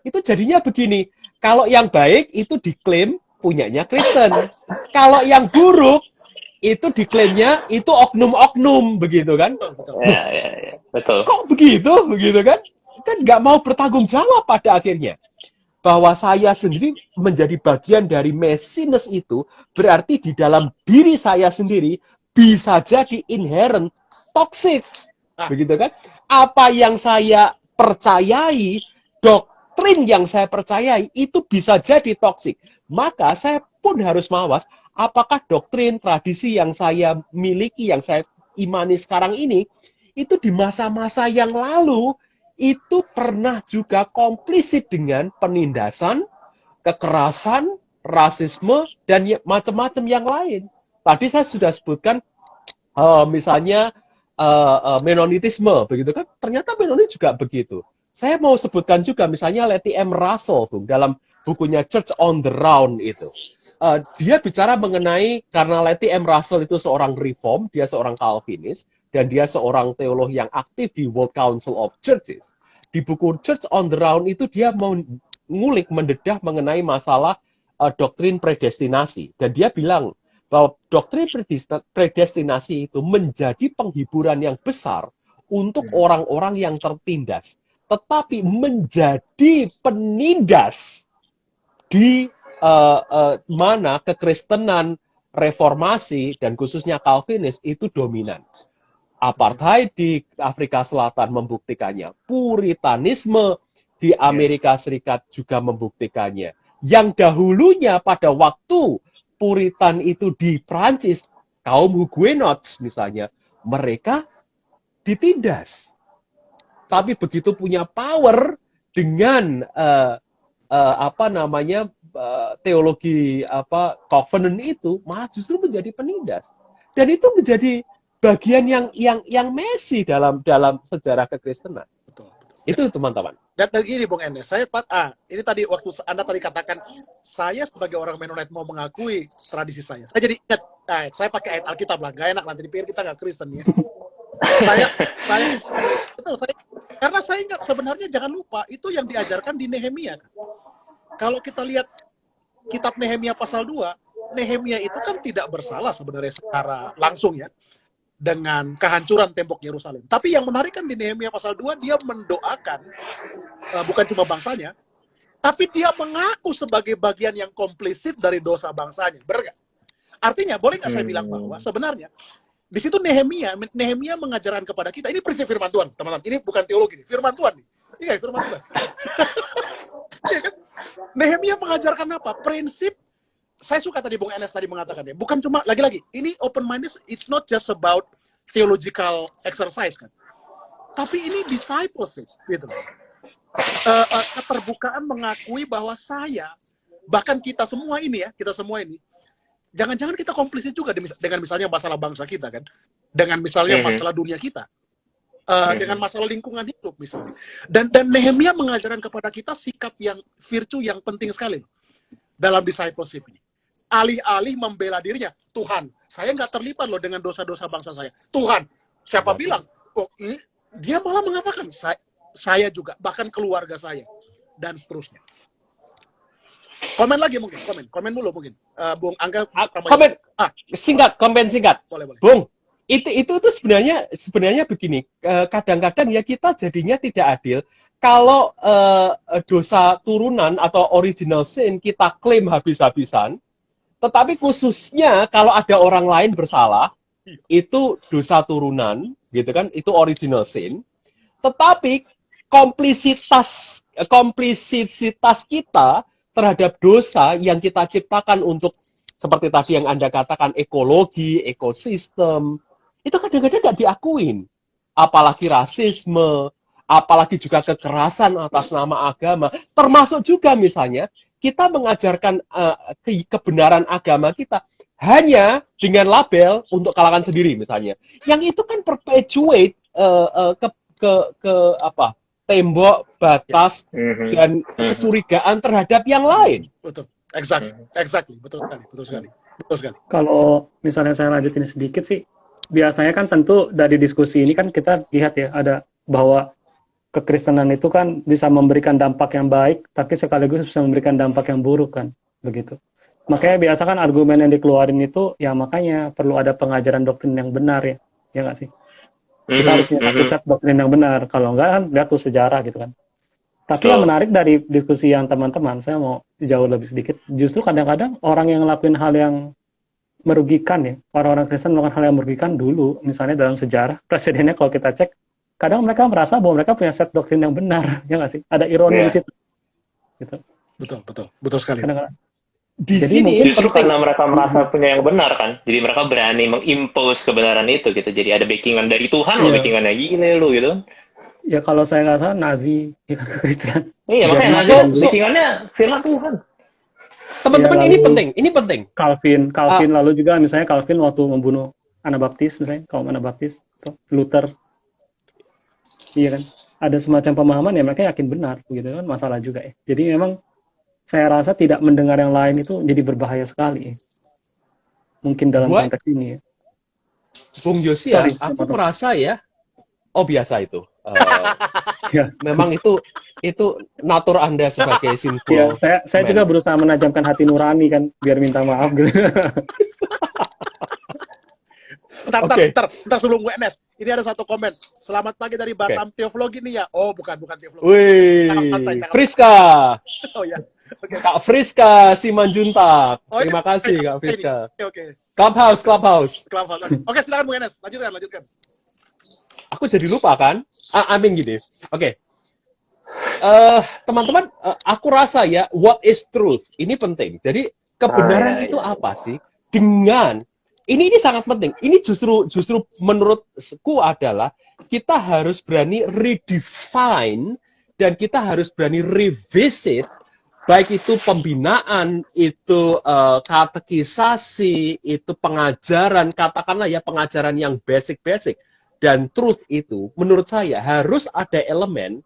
D: itu jadinya begini. Kalau yang baik itu diklaim punyanya Kristen. Kalau yang buruk itu diklaimnya itu oknum-oknum, begitu kan?
B: Ya, betul.
D: Kok begitu kan? Kan nggak mau bertanggung jawab pada akhirnya. Bahwa saya sendiri menjadi bagian dari messiness itu, berarti di dalam diri saya sendiri bisa jadi inherent toxic, begitu kan? Apa yang saya percayai, doktrin yang saya percayai, itu bisa jadi toxic. Maka saya pun harus mawas, apakah doktrin, tradisi yang saya miliki, yang saya imani sekarang ini, itu di masa-masa yang lalu, itu pernah juga komplisit dengan penindasan, kekerasan, rasisme, dan macam-macam yang lain. Tadi saya sudah sebutkan, misalnya Menonitisme, begitu kan? Ternyata Menonit juga begitu. Saya mau sebutkan juga misalnya Letty M. Russell, Bung, dalam bukunya Church on the Round itu. Dia bicara mengenai, karena Letty M. Russell itu seorang reform, dia seorang Calvinis, dan dia seorang teolog yang aktif di World Council of Churches. Di buku Church on the Round itu dia mau ngulik, mendedah mengenai masalah doktrin predestinasi. Dan dia bilang bahwa doktrin predestinasi itu menjadi penghiburan yang besar untuk orang-orang yang tertindas, tetapi menjadi penindas di mana kekristenan, reformasi, dan khususnya Calvinis itu dominan. Apartheid di Afrika Selatan membuktikannya. Puritanisme di Amerika Serikat juga membuktikannya. Yang dahulunya pada waktu Puritan itu di Prancis, kaum Huguenots misalnya, mereka ditindas. Tapi begitu punya power dengan teologi covenant itu, malah justru menjadi penindas. Dan itu menjadi bagian yang messy dalam sejarah kekristenan.
A: Betul.
D: Itu teman-teman.
A: Dan gini Bung Enes, ini tadi waktu Anda tadi katakan saya sebagai orang Mennonite mau mengakui tradisi saya. Saya jadi ingat, saya pakai ayat Alkitab lah, gak enak nanti dipikir kita gak Kristen ya. Karena saya ingat sebenarnya jangan lupa itu yang diajarkan di Nehemia. Kalau kita lihat kitab Nehemia pasal 2, Nehemia itu kan tidak bersalah sebenarnya secara langsung ya dengan kehancuran tembok Yerusalem. Tapi yang menarik kan di Nehemia pasal 2 dia mendoakan bukan cuma bangsanya, tapi dia mengaku sebagai bagian yang komplisit dari dosa bangsanya. Benar nggak? Artinya boleh nggak saya bilang bahwa sebenarnya di situ Nehemia mengajarkan kepada kita, ini prinsip firman Tuhan, teman-teman. Ini bukan teologi nih, firman Tuhan nih. Iya, firman Tuhan. Iya kan? Nehemia mengajarkan apa? Prinsip. Saya suka tadi Bung Enes tadi mengatakan ya, bukan cuma lagi-lagi ini open minded, it's not just about theological exercise kan, tapi ini discipleship gitu. Keterbukaan mengakui bahwa saya, bahkan kita semua ini, jangan-jangan kita komplisit juga dengan misalnya masalah bangsa kita kan, dengan misalnya masalah dunia kita, dengan masalah lingkungan hidup misalnya. Dan Nehemia mengajarkan kepada kita sikap yang virtue yang penting sekali dalam discipleship ini. Alih-alih membela dirinya, Tuhan, saya nggak terlibat loh dengan dosa-dosa bangsa saya. Tuhan, siapa bilang? Oh, ini dia malah mengatakan saya juga, bahkan keluarga saya dan seterusnya. Komen lagi mungkin, komen dulu mungkin. Bung Angga,
D: komen singkat.
A: Boleh.
D: Bung, itu sebenarnya begini. Kadang-kadang ya kita jadinya tidak adil kalau dosa turunan atau original sin kita klaim habis-habisan. Tetapi khususnya kalau ada orang lain bersalah, itu dosa turunan, gitu kan, itu original sin. Tetapi komplisitas kita terhadap dosa yang kita ciptakan untuk seperti tadi yang Anda katakan ekologi, ekosistem, itu kadang-kadang nggak diakuin. Apalagi rasisme, apalagi juga kekerasan atas nama agama, termasuk juga misalnya kita mengajarkan kebenaran agama kita hanya dengan label untuk kalangan sendiri misalnya. Yang itu kan perpetuate apa? Tembok, batas, dan kecurigaan terhadap yang lain.
A: Betul. Exactly. Betul sekali.
C: Kalau misalnya saya lanjutin sedikit sih, biasanya kan tentu dari diskusi ini kan kita lihat ya, ada bahwa kekristenan itu kan bisa memberikan dampak yang baik, tapi sekaligus bisa memberikan dampak yang buruk kan, begitu. Makanya biasa kan argumen yang dikeluarin itu, ya makanya perlu ada pengajaran doktrin yang benar ya nggak sih? Kita harus punya satu set doktrin yang benar, kalau enggak kan lihat tuh sejarah gitu kan. Tapi yang menarik dari diskusi yang teman-teman, saya mau jauh lebih sedikit, justru kadang-kadang orang yang ngelakuin hal yang merugikan ya, orang-orang Kristen melakukan hal yang merugikan dulu, misalnya dalam sejarah, presidennya kalau kita cek, kadang mereka merasa bahwa mereka punya set doktrin yang benar, ya nggak sih? Ada ironi di situ. Gitu.
A: Betul sekali.
C: Kadang-kadang.
D: Di
C: Jadi
D: sini
B: justru karena mereka merasa punya yang benar kan, jadi mereka berani mengimpose kebenaran itu gitu. Jadi ada backingan dari Tuhan, lo backingannya gini lo gitu.
C: Ya kalau saya nggak salah Nazi, ya Kristen.
B: Iya makanya Nazi backingannya firman Tuhan.
D: Teman-teman, ini penting.
C: Calvin lalu juga misalnya Calvin waktu membunuh Anabaptis misalnya, kaum Anabaptis, Luther, iya kan, ada semacam pemahaman ya mereka yakin benar, gitu kan, masalah juga ya. Jadi memang saya rasa tidak mendengar yang lain itu jadi berbahaya sekali ya. Mungkin dalam konteks ini ya.
D: Bung Yosia, aku merasa ya, biasa itu.
C: Ya.
D: Memang itu natur Anda sebagai sinful.
C: Ya, saya juga berusaha menajamkan hati nurani kan, biar minta maaf gitu.
A: Bentar sebelum gue NS. Ini ada satu komen. Selamat pagi dari Batam Teoflogi nih ya. Oh, bukan Teoflogi.
D: Wih, Friska.
A: Oh ya. Okay.
D: Kak Friska Simanjuntak. Terima kasih Kak Friska.
A: Oke.
D: Clubhouse.
A: Oke, silakan Bung NS. Lanjutkan.
D: Aku jadi lupa kan? Amin gini. Oke. Teman-teman, aku rasa ya, what is truth? Ini penting. Jadi kebenaran itu apa sih? Dengan ini sangat penting. Ini justru menurutku adalah kita harus berani redefine dan kita harus berani revisit, baik itu pembinaan, itu katekisasi, itu pengajaran, katakanlah ya pengajaran yang basic. Dan truth itu, menurut saya harus ada elemen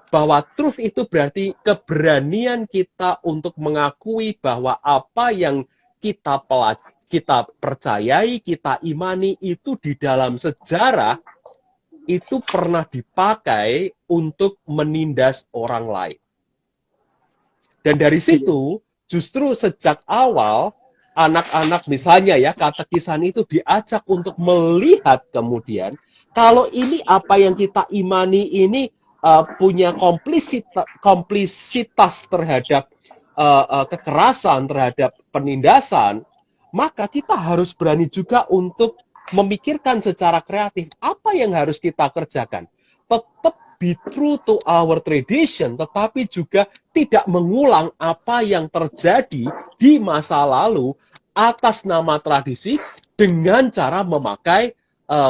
D: bahwa truth itu berarti keberanian kita untuk mengakui bahwa apa yang kita percayai, kita imani itu di dalam sejarah itu pernah dipakai untuk menindas orang lain. Dan dari situ, justru sejak awal, anak-anak misalnya ya, katekisan itu diajak untuk melihat kemudian, kalau ini apa yang kita imani ini punya komplisitas terhadap kekerasan, terhadap penindasan, maka kita harus berani juga untuk memikirkan secara kreatif apa yang harus kita kerjakan. Tetap be true to our tradition, tetapi juga tidak mengulang apa yang terjadi di masa lalu atas nama tradisi dengan cara memakai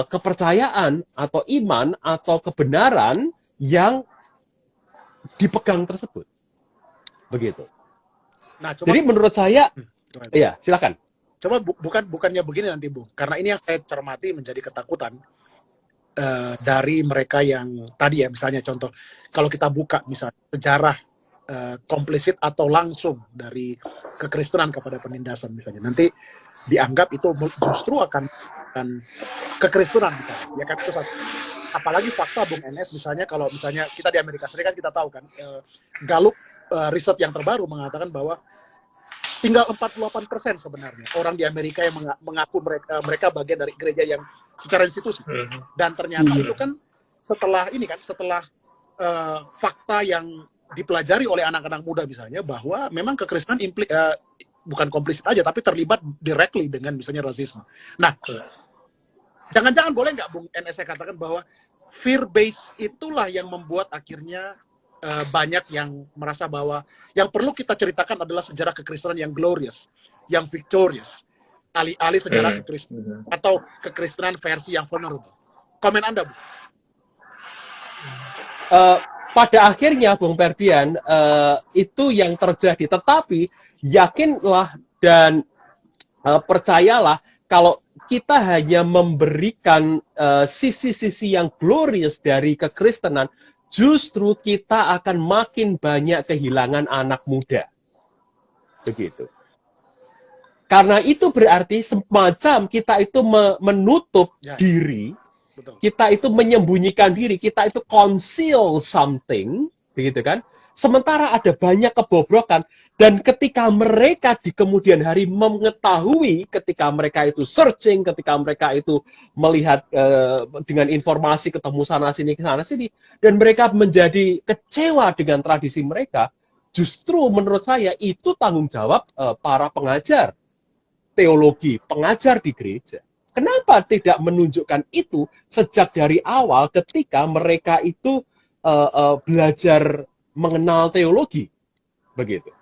D: kepercayaan atau iman atau kebenaran yang dipegang tersebut. Begitu.
A: Nah,
D: jadi menurut saya, iya, silakan.
A: Coba bukannya begini nanti, Bung. Karena ini yang saya cermati menjadi ketakutan dari mereka yang tadi ya, misalnya contoh, kalau kita buka misalnya sejarah komplisit atau langsung dari kekristenan kepada penindasan misalnya, nanti dianggap itu justru akan kekristenan misalnya, ya kan, itu satu. Apalagi fakta Bung NS misalnya, kalau misalnya kita di Amerika Serikat kita tahu kan, Gallup riset yang terbaru mengatakan bahwa tinggal 48% sebenarnya orang di Amerika yang mengaku mereka bagian dari gereja yang secara institusi. Dan ternyata itu kan setelah fakta yang dipelajari oleh anak-anak muda misalnya, bahwa memang kekristenan bukan komplisit aja, tapi terlibat directly dengan misalnya rasisme. Nah, Jangan-jangan boleh nggak Bung NS saya katakan bahwa fear base itulah yang membuat akhirnya banyak yang merasa bahwa yang perlu kita ceritakan adalah sejarah kekristenan yang glorious, yang victorious, alih-alih sejarah kekristenan atau kekristenan versi yang vulnerable. Komen Anda, Bu?
D: Pada akhirnya, Bung Ferdian, itu yang terjadi. Tetapi yakinlah dan percayalah, kalau kita hanya memberikan sisi-sisi yang glorious dari kekristenan, justru kita akan makin banyak kehilangan anak muda. Begitu. Karena itu berarti semacam kita itu menutup diri, betul. Kita itu menyembunyikan diri, kita itu conceal something, begitu kan? Sementara ada banyak kebobrokan, dan ketika mereka di kemudian hari mengetahui, ketika mereka itu searching, ketika mereka itu melihat dengan informasi ketemu sana sini, dan mereka menjadi kecewa dengan tradisi mereka, justru menurut saya itu tanggung jawab para pengajar teologi, pengajar di gereja. Kenapa tidak menunjukkan itu sejak dari awal ketika mereka itu belajar mengenal teologi? Begitu.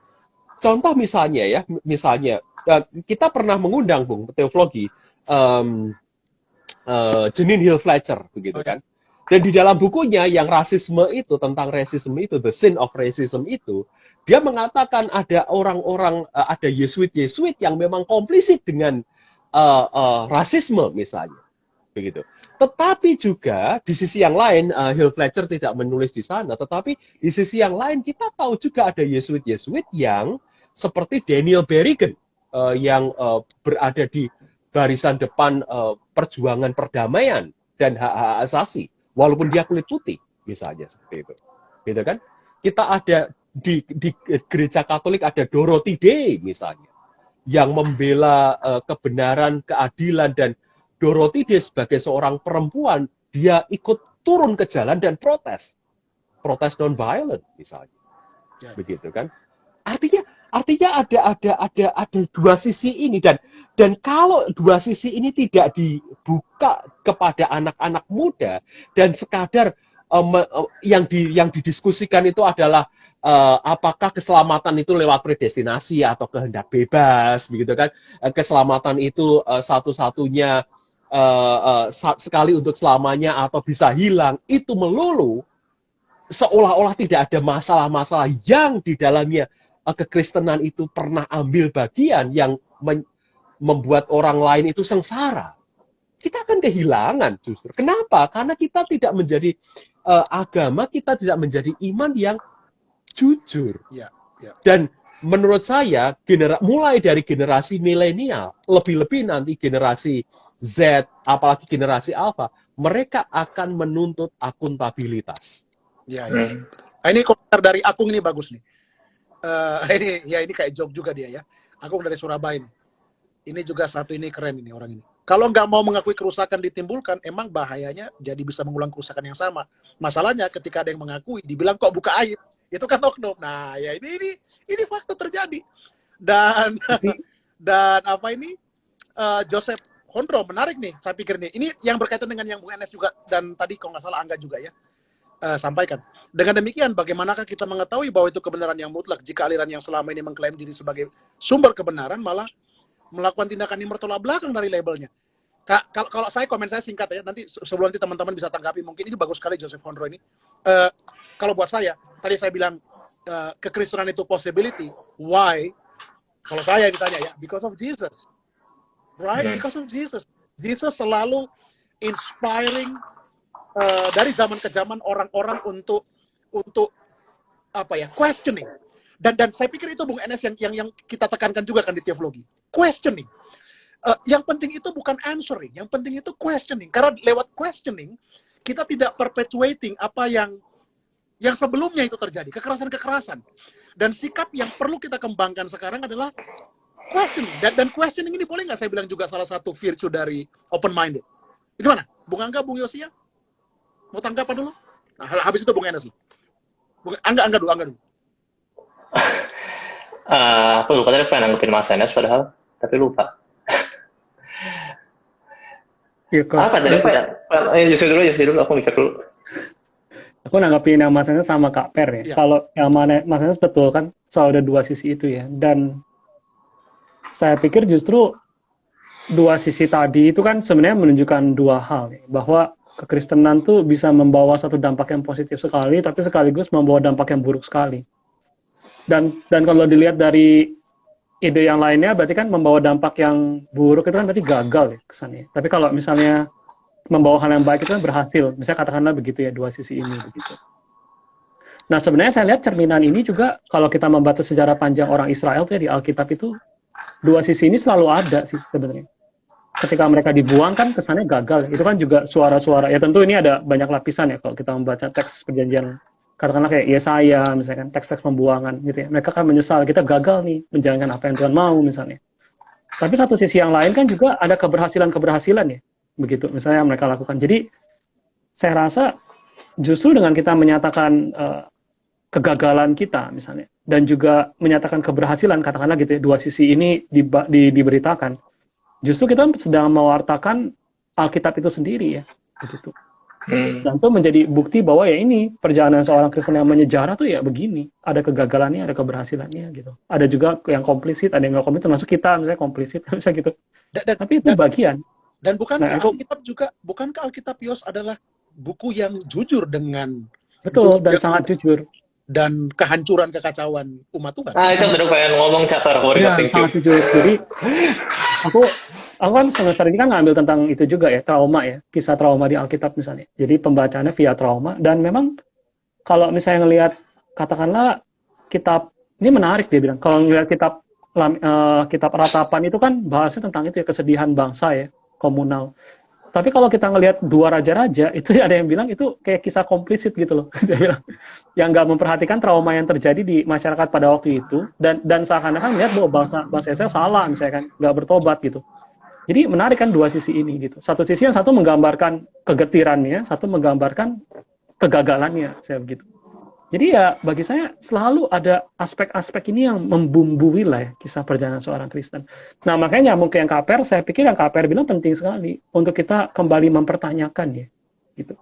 D: Contoh misalnya ya, kita pernah mengundang Bung teologi Janine Hill Fletcher, begitu kan? Dan di dalam bukunya yang rasisme itu, tentang rasisme itu, The Sin of Racism itu, dia mengatakan ada orang-orang, ada Yesuit-Yesuit yang memang komplisit dengan rasisme misalnya, begitu. Tetapi juga di sisi yang lain, Hill Fletcher tidak menulis di sana, tetapi di sisi yang lain kita tahu juga ada Yesuit-Yesuit yang seperti Daniel Berrigan yang berada di barisan depan perjuangan perdamaian dan hak-hak asasi, walaupun dia kulit putih, misalnya seperti itu, gitu kan? Kita ada di gereja Katolik ada Dorothy Day misalnya, yang membela kebenaran, keadilan, dan Dorothy Day sebagai seorang perempuan, dia ikut turun ke jalan dan protes non-violent misalnya, begitu kan? Artinya ada dua sisi ini, dan kalau dua sisi ini tidak dibuka kepada anak-anak muda dan sekadar yang didiskusikan itu adalah apakah keselamatan itu lewat predestinasi atau kehendak bebas, begitu kan? Keselamatan itu satu-satunya sekali untuk selamanya atau bisa hilang, itu melulu seolah-olah tidak ada masalah-masalah yang di dalamnya kekristenan itu pernah ambil bagian yang membuat orang lain itu sengsara. Kita akan kehilangan justru. Kenapa? Karena kita tidak menjadi agama, kita tidak menjadi iman yang jujur. Dan menurut saya, mulai dari generasi milenial, lebih-lebih nanti generasi Z, apalagi generasi Alpha, mereka akan menuntut akuntabilitas.
A: Ini komentar dari Akung ini bagus nih. Ini kayak joke juga dia ya. Akung dari Surabaya ini. Ini juga satu ini keren ini orang ini. Kalau nggak mau mengakui kerusakan ditimbulkan, emang bahayanya jadi bisa mengulang kerusakan yang sama. Masalahnya ketika ada yang mengakui, dibilang kok buka aib, itu kan oknum. Nah, ya ini fakta terjadi. Dan apa ini Joseph Hondro menarik nih, saya pikir nih. Ini yang berkaitan dengan yang Bung Enes juga dan tadi kalau nggak salah Angga juga ya. Sampaikan. Dengan demikian, bagaimanakah kita mengetahui bahwa itu kebenaran yang mutlak jika aliran yang selama ini mengklaim diri sebagai sumber kebenaran malah melakukan tindakan yang bertolak belakang dari labelnya? Kalau komen saya singkat ya, nanti sebelum nanti teman-teman bisa tanggapi, mungkin ini bagus sekali Joseph Hondro ini. Kalau buat saya, tadi saya bilang kekristenan itu possibility. Why? Kalau saya ditanya ya, because of Jesus. Right? Because of Jesus. Jesus selalu inspiring dari zaman ke zaman orang-orang untuk questioning. Dan saya pikir itu Bung Enes yang kita tekankan juga kan di teologi. Questioning. Yang penting itu bukan answering, yang penting itu questioning. Karena lewat questioning kita tidak perpetuating apa yang sebelumnya itu terjadi, kekerasan-kekerasan. Dan sikap yang perlu kita kembangkan sekarang adalah questioning. Dan questioning ini boleh nggak saya bilang juga salah satu virtue dari open-minded. Gimana? Bung Angga, Bung Yosia? Mau tanggapan dulu? Nah, habis itu Bung Enes. Angga dulu.
B: Aku lupa tadi pengen nanggepin Mas Enes padahal, tapi lupa.
C: Ya, kok.
B: Apa tadi apa ya? Justru dulu, aku mikir dulu.
C: Aku nanggapin yang Mas Enes sama Kak Per ya.
A: Iya.
C: Kalau yang mana Mas Enes betul kan, selalu ada dua sisi itu ya. Dan saya pikir justru dua sisi tadi itu kan sebenarnya menunjukkan dua hal ya. Bahwa kekristenan tuh bisa membawa satu dampak yang positif sekali, tapi sekaligus membawa dampak yang buruk sekali. Dan kalau dilihat dari ide yang lainnya, berarti kan membawa dampak yang buruk itu kan berarti gagal ya kesannya. Tapi kalau misalnya membawa hal yang baik itu kan berhasil. Misalnya katakanlah begitu ya, dua sisi ini begitu. Nah sebenarnya saya lihat cerminan ini juga kalau kita membaca sejarah panjang orang Israel tuh ya di Alkitab itu dua sisi ini selalu ada sih sebenarnya. Ketika mereka dibuang kan kesannya gagal. Itu kan juga suara-suara. Ya tentu ini ada banyak lapisan ya kalau kita membaca teks perjanjian. Katakanlah kayak Yesaya misalkan teks-teks pembuangan gitu ya. Mereka kan menyesal kita gagal nih menjalankan apa yang Tuhan mau misalnya. Tapi satu sisi yang lain kan juga ada keberhasilan ya. Begitu misalnya mereka lakukan. Jadi saya rasa justru dengan kita menyatakan kegagalan kita misalnya dan juga menyatakan keberhasilan katakanlah gitu ya, dua sisi ini diberitakan, justru kita sedang mewartakan Alkitab itu sendiri ya begitu. Dan itu menjadi bukti bahwa ya ini perjalanan seorang Kristen yang menyejarah tuh ya begini, ada kegagalannya, ada keberhasilannya gitu. Ada juga yang komplisit, ada yang nggak komplisit, termasuk kita misalnya komplisit misalnya gitu. Tapi itu bagian.
A: Dan bukankah
C: Nah, itu-
A: Alkitab juga, bukankah Alkitab Yos adalah buku yang jujur dengan
C: Betul, dan
A: yang-
C: sangat jujur.
A: dan kehancuran kekacauan umat Tuhan?
B: Itu bener pengen ngomong chapter
C: Iya,
B: thank you.
C: sangat jujur. Jadi aku kan semester ini kan ngambil tentang itu juga ya, trauma ya, kisah trauma di Alkitab misalnya. Jadi pembacaannya via trauma dan memang kalau misalnya ngelihat katakanlah kitab ini menarik dia bilang kalau ngelihat kitab Ratapan itu kan bahasnya tentang itu ya kesedihan bangsa ya, komunal. Tapi kalau kita ngelihat dua raja-raja itu ada yang bilang itu kayak kisah komplisit gitu loh. Dia bilang yang nggak memperhatikan trauma yang terjadi di masyarakat pada waktu itu dan seakan-akan melihat bahwa bangsa Israel salah misalnya kan nggak bertobat gitu. Jadi menarik kan dua sisi ini gitu. Satu sisi yang satu menggambarkan kegetirannya, satu menggambarkan kegagalannya saya begitu. Jadi ya bagi saya selalu ada aspek-aspek ini yang membumbui lah ya kisah perjalanan seorang Kristen. Nah makanya mungkin yang KPR, saya pikir yang KPR bilang penting sekali untuk kita kembali mempertanyakan ya, gitu.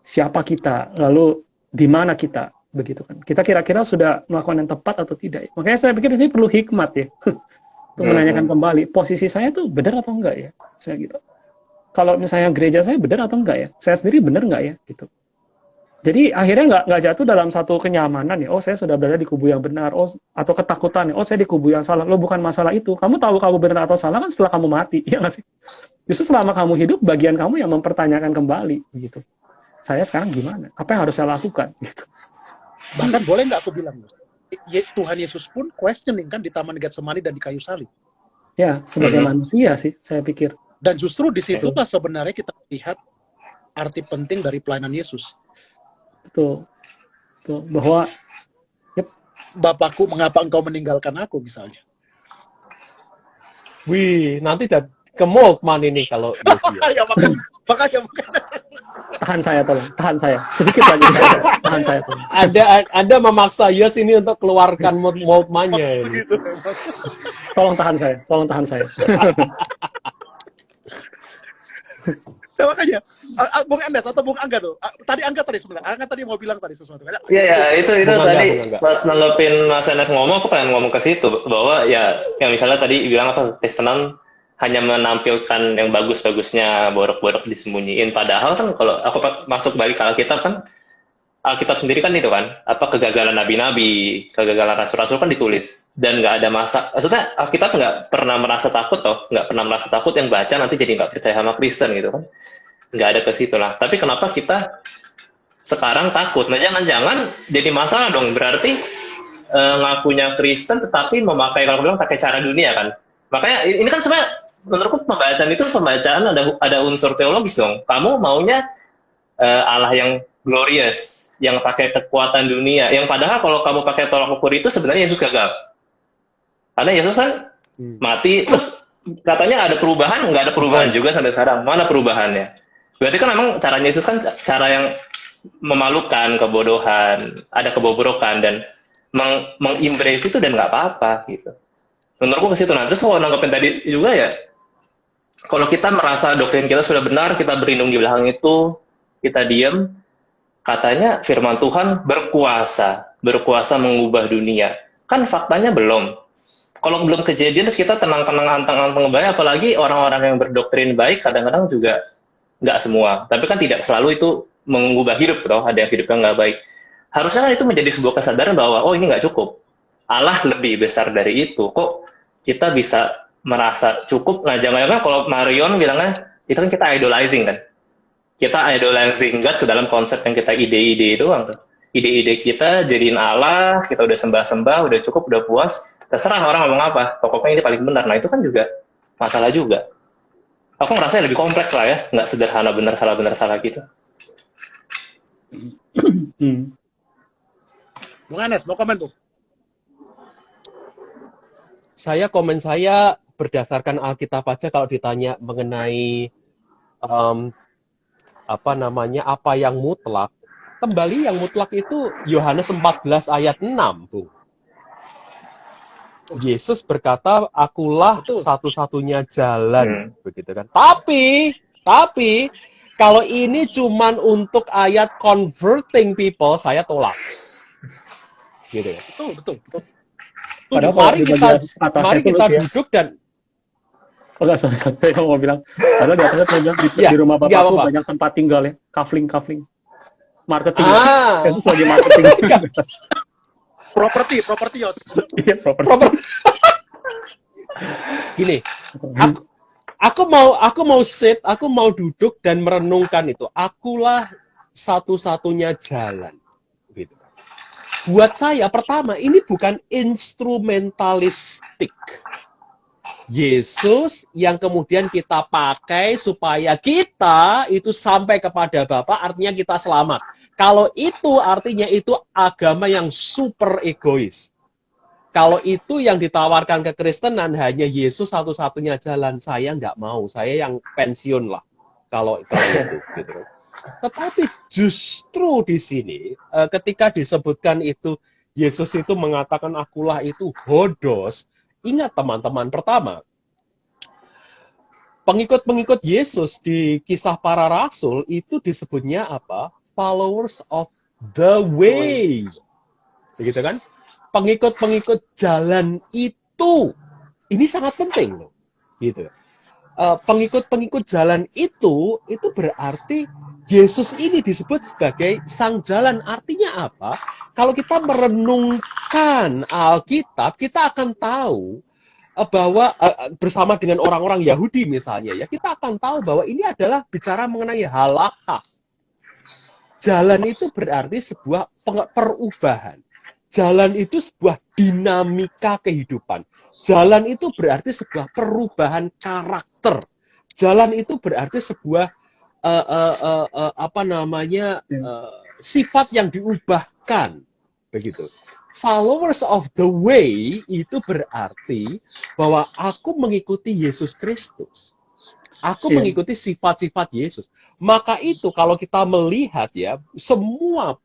C: Siapa kita, lalu di mana kita, begitu kan? Kita kira-kira sudah melakukan yang tepat atau tidak? Ya? Makanya saya pikir di sini perlu hikmat ya, untuk menanyakan kembali posisi saya tuh benar atau enggak ya, saya gitu. Kalau misalnya gereja saya benar atau enggak ya, saya sendiri benar enggak ya, gitu. Jadi akhirnya nggak jatuh dalam satu kenyamanan ya. Oh saya sudah berada di kubu yang benar. Oh atau ketakutan ya. Oh saya di kubu yang salah. Lo bukan masalah itu. Kamu tahu kamu benar atau salah kan setelah kamu mati, ya nggak sih? Justru selama kamu hidup, bagian kamu yang mempertanyakan kembali, gitu. Saya sekarang gimana? Apa yang harus saya lakukan? Gitu.
A: Bahkan boleh nggak aku bilang, Tuhan Yesus pun questioning kan di Taman Getsemani dan di kayu salib.
C: Ya sebagai manusia sih, saya pikir.
A: Dan justru disitulah sebenarnya kita lihat arti penting dari pelayanan Yesus.
C: Betul. Bahwa
A: Bapakku, mengapa engkau meninggalkan aku misalnya?
D: Wih, nanti ke Moltmann ini kalau
A: Ya makanya
C: tahan saya sedikit lagi tahan saya tolong.
D: Anda memaksa Yos ini untuk keluarkan Moltmann-nya ini.
C: Tolong tahan saya.
A: Ya, makanya Bung Andes atau Bung Angga tuh. Tadi Angga tadi mau bilang tadi sesuatu.
B: Iya, itu
D: Bukan
B: tadi
D: enggak.
B: pas nanggepin Mas Enes ngomong, aku pengen ngomong ke situ bahwa ya yang misalnya tadi bilang apa Kristenan hanya menampilkan yang bagus-bagusnya, borok-borok disembunyiin. Padahal kan kalau aku masuk balik ke Alkitab kan, Alkitab sendiri kan itu kan, apa kegagalan nabi-nabi, kegagalan rasul-rasul kan ditulis dan nggak ada maksudnya Alkitab nggak pernah merasa takut nggak pernah merasa takut yang baca nanti jadi nggak percaya sama Kristen gitu kan, nggak ada ke situ lah. Tapi kenapa kita sekarang takut? Nah jangan-jangan jadi masalah dong, berarti ngakunya Kristen tetapi memakai, kalau bilang pakai cara dunia kan. Makanya ini kan sebenarnya menurutku pembacaan ada unsur teologis dong. Kamu maunya Allah yang glorious, yang pakai kekuatan dunia, yang padahal kalau kamu pakai tolak ukur itu sebenarnya Yesus gagal. Karena Yesus kan mati, terus katanya ada perubahan, nggak ada perubahan juga sampai sekarang. Mana perubahannya? Berarti kan memang caranya Yesus kan cara yang memalukan, kebodohan, ada kebobrokan, dan mengembrace itu dan nggak apa-apa gitu. Menurutku ke situ. Nah, terus kalau nanggepin tadi juga ya, Kalau kita merasa doktrin kita sudah benar, kita berlindung di belakang itu, kita diam, katanya firman Tuhan berkuasa mengubah dunia. Kan faktanya belum. Kalau belum kejadian, terus kita tenang-tenang, anteng-anteng baik, apalagi orang-orang yang berdoktrin baik, kadang-kadang juga nggak semua. Tapi kan tidak selalu itu mengubah hidup, toh. Ada yang hidupnya nggak baik. Harusnya kan itu menjadi sebuah kesadaran bahwa, oh ini nggak cukup. Allah lebih besar dari itu. Kok kita bisa merasa cukup? Nah, jangan-jangan kalau Marion bilangnya, itu kan kita idolizing kan? Kita idolizing God ke dalam konsep yang kita ide-ide doang tuh. Ide-ide kita jadiin Allah, kita udah sembah-sembah, udah cukup, udah puas, terserah orang ngomong apa, pokoknya ini paling benar. Nah itu kan juga masalah juga. Aku ngerasa lebih kompleks lah ya, nggak sederhana benar salah gitu.
A: Bung Anes, mau komen tuh?
D: Komen saya berdasarkan Alkitab aja kalau ditanya mengenai apa yang mutlak. Kembali yang mutlak itu Yohanes 14 ayat 6, Bung. Yesus berkata, akulah satu-satunya jalan, begitu kan. Tapi kalau ini cuman untuk ayat converting people, saya tolak. Gitu ya.
A: Betul.
D: Mari kita duduk dan
C: saya mau bilang, padahal di atasnya saya bilang di rumah bapakku banyak tempat tinggal ya, kafling, marketing, Yesus lagi marketing.
A: Properti Yos.
C: Iya, properti.
D: Gini, aku mau duduk dan merenungkan itu. Akulah satu-satunya jalan. Gitu. Buat saya, pertama, ini bukan instrumentalistik. Yesus yang kemudian kita pakai supaya kita itu sampai kepada Bapa, artinya kita selamat. Kalau itu artinya itu agama yang super egois. Kalau itu yang ditawarkan kekristenan hanya Yesus satu-satunya jalan, saya nggak mau. Saya yang pensiun lah. Kalau itu. Gitu. Tetapi justru di sini, ketika disebutkan itu, Yesus itu mengatakan akulah itu hodos. Ingat teman-teman, pertama, pengikut-pengikut Yesus di Kisah Para Rasul itu disebutnya apa? Followers of the way. Begitu kan? Pengikut-pengikut jalan itu. Ini sangat penting loh. Gitu. Pengikut-pengikut jalan itu berarti Yesus ini disebut sebagai sang jalan. Artinya apa? Kalau kita merenungkan Alkitab, kita akan tahu bahwa bersama dengan orang-orang Yahudi misalnya, ya kita akan tahu bahwa ini adalah bicara mengenai halakha. Jalan itu berarti sebuah perubahan. Jalan itu sebuah dinamika kehidupan. Jalan itu berarti sebuah perubahan karakter. Jalan itu berarti sebuah sifat yang diubahkan. Begitu. Followers of the way itu berarti bahwa aku mengikuti Yesus Kristus. Aku mengikuti sifat-sifat Yesus. Maka itu kalau kita melihat ya, semua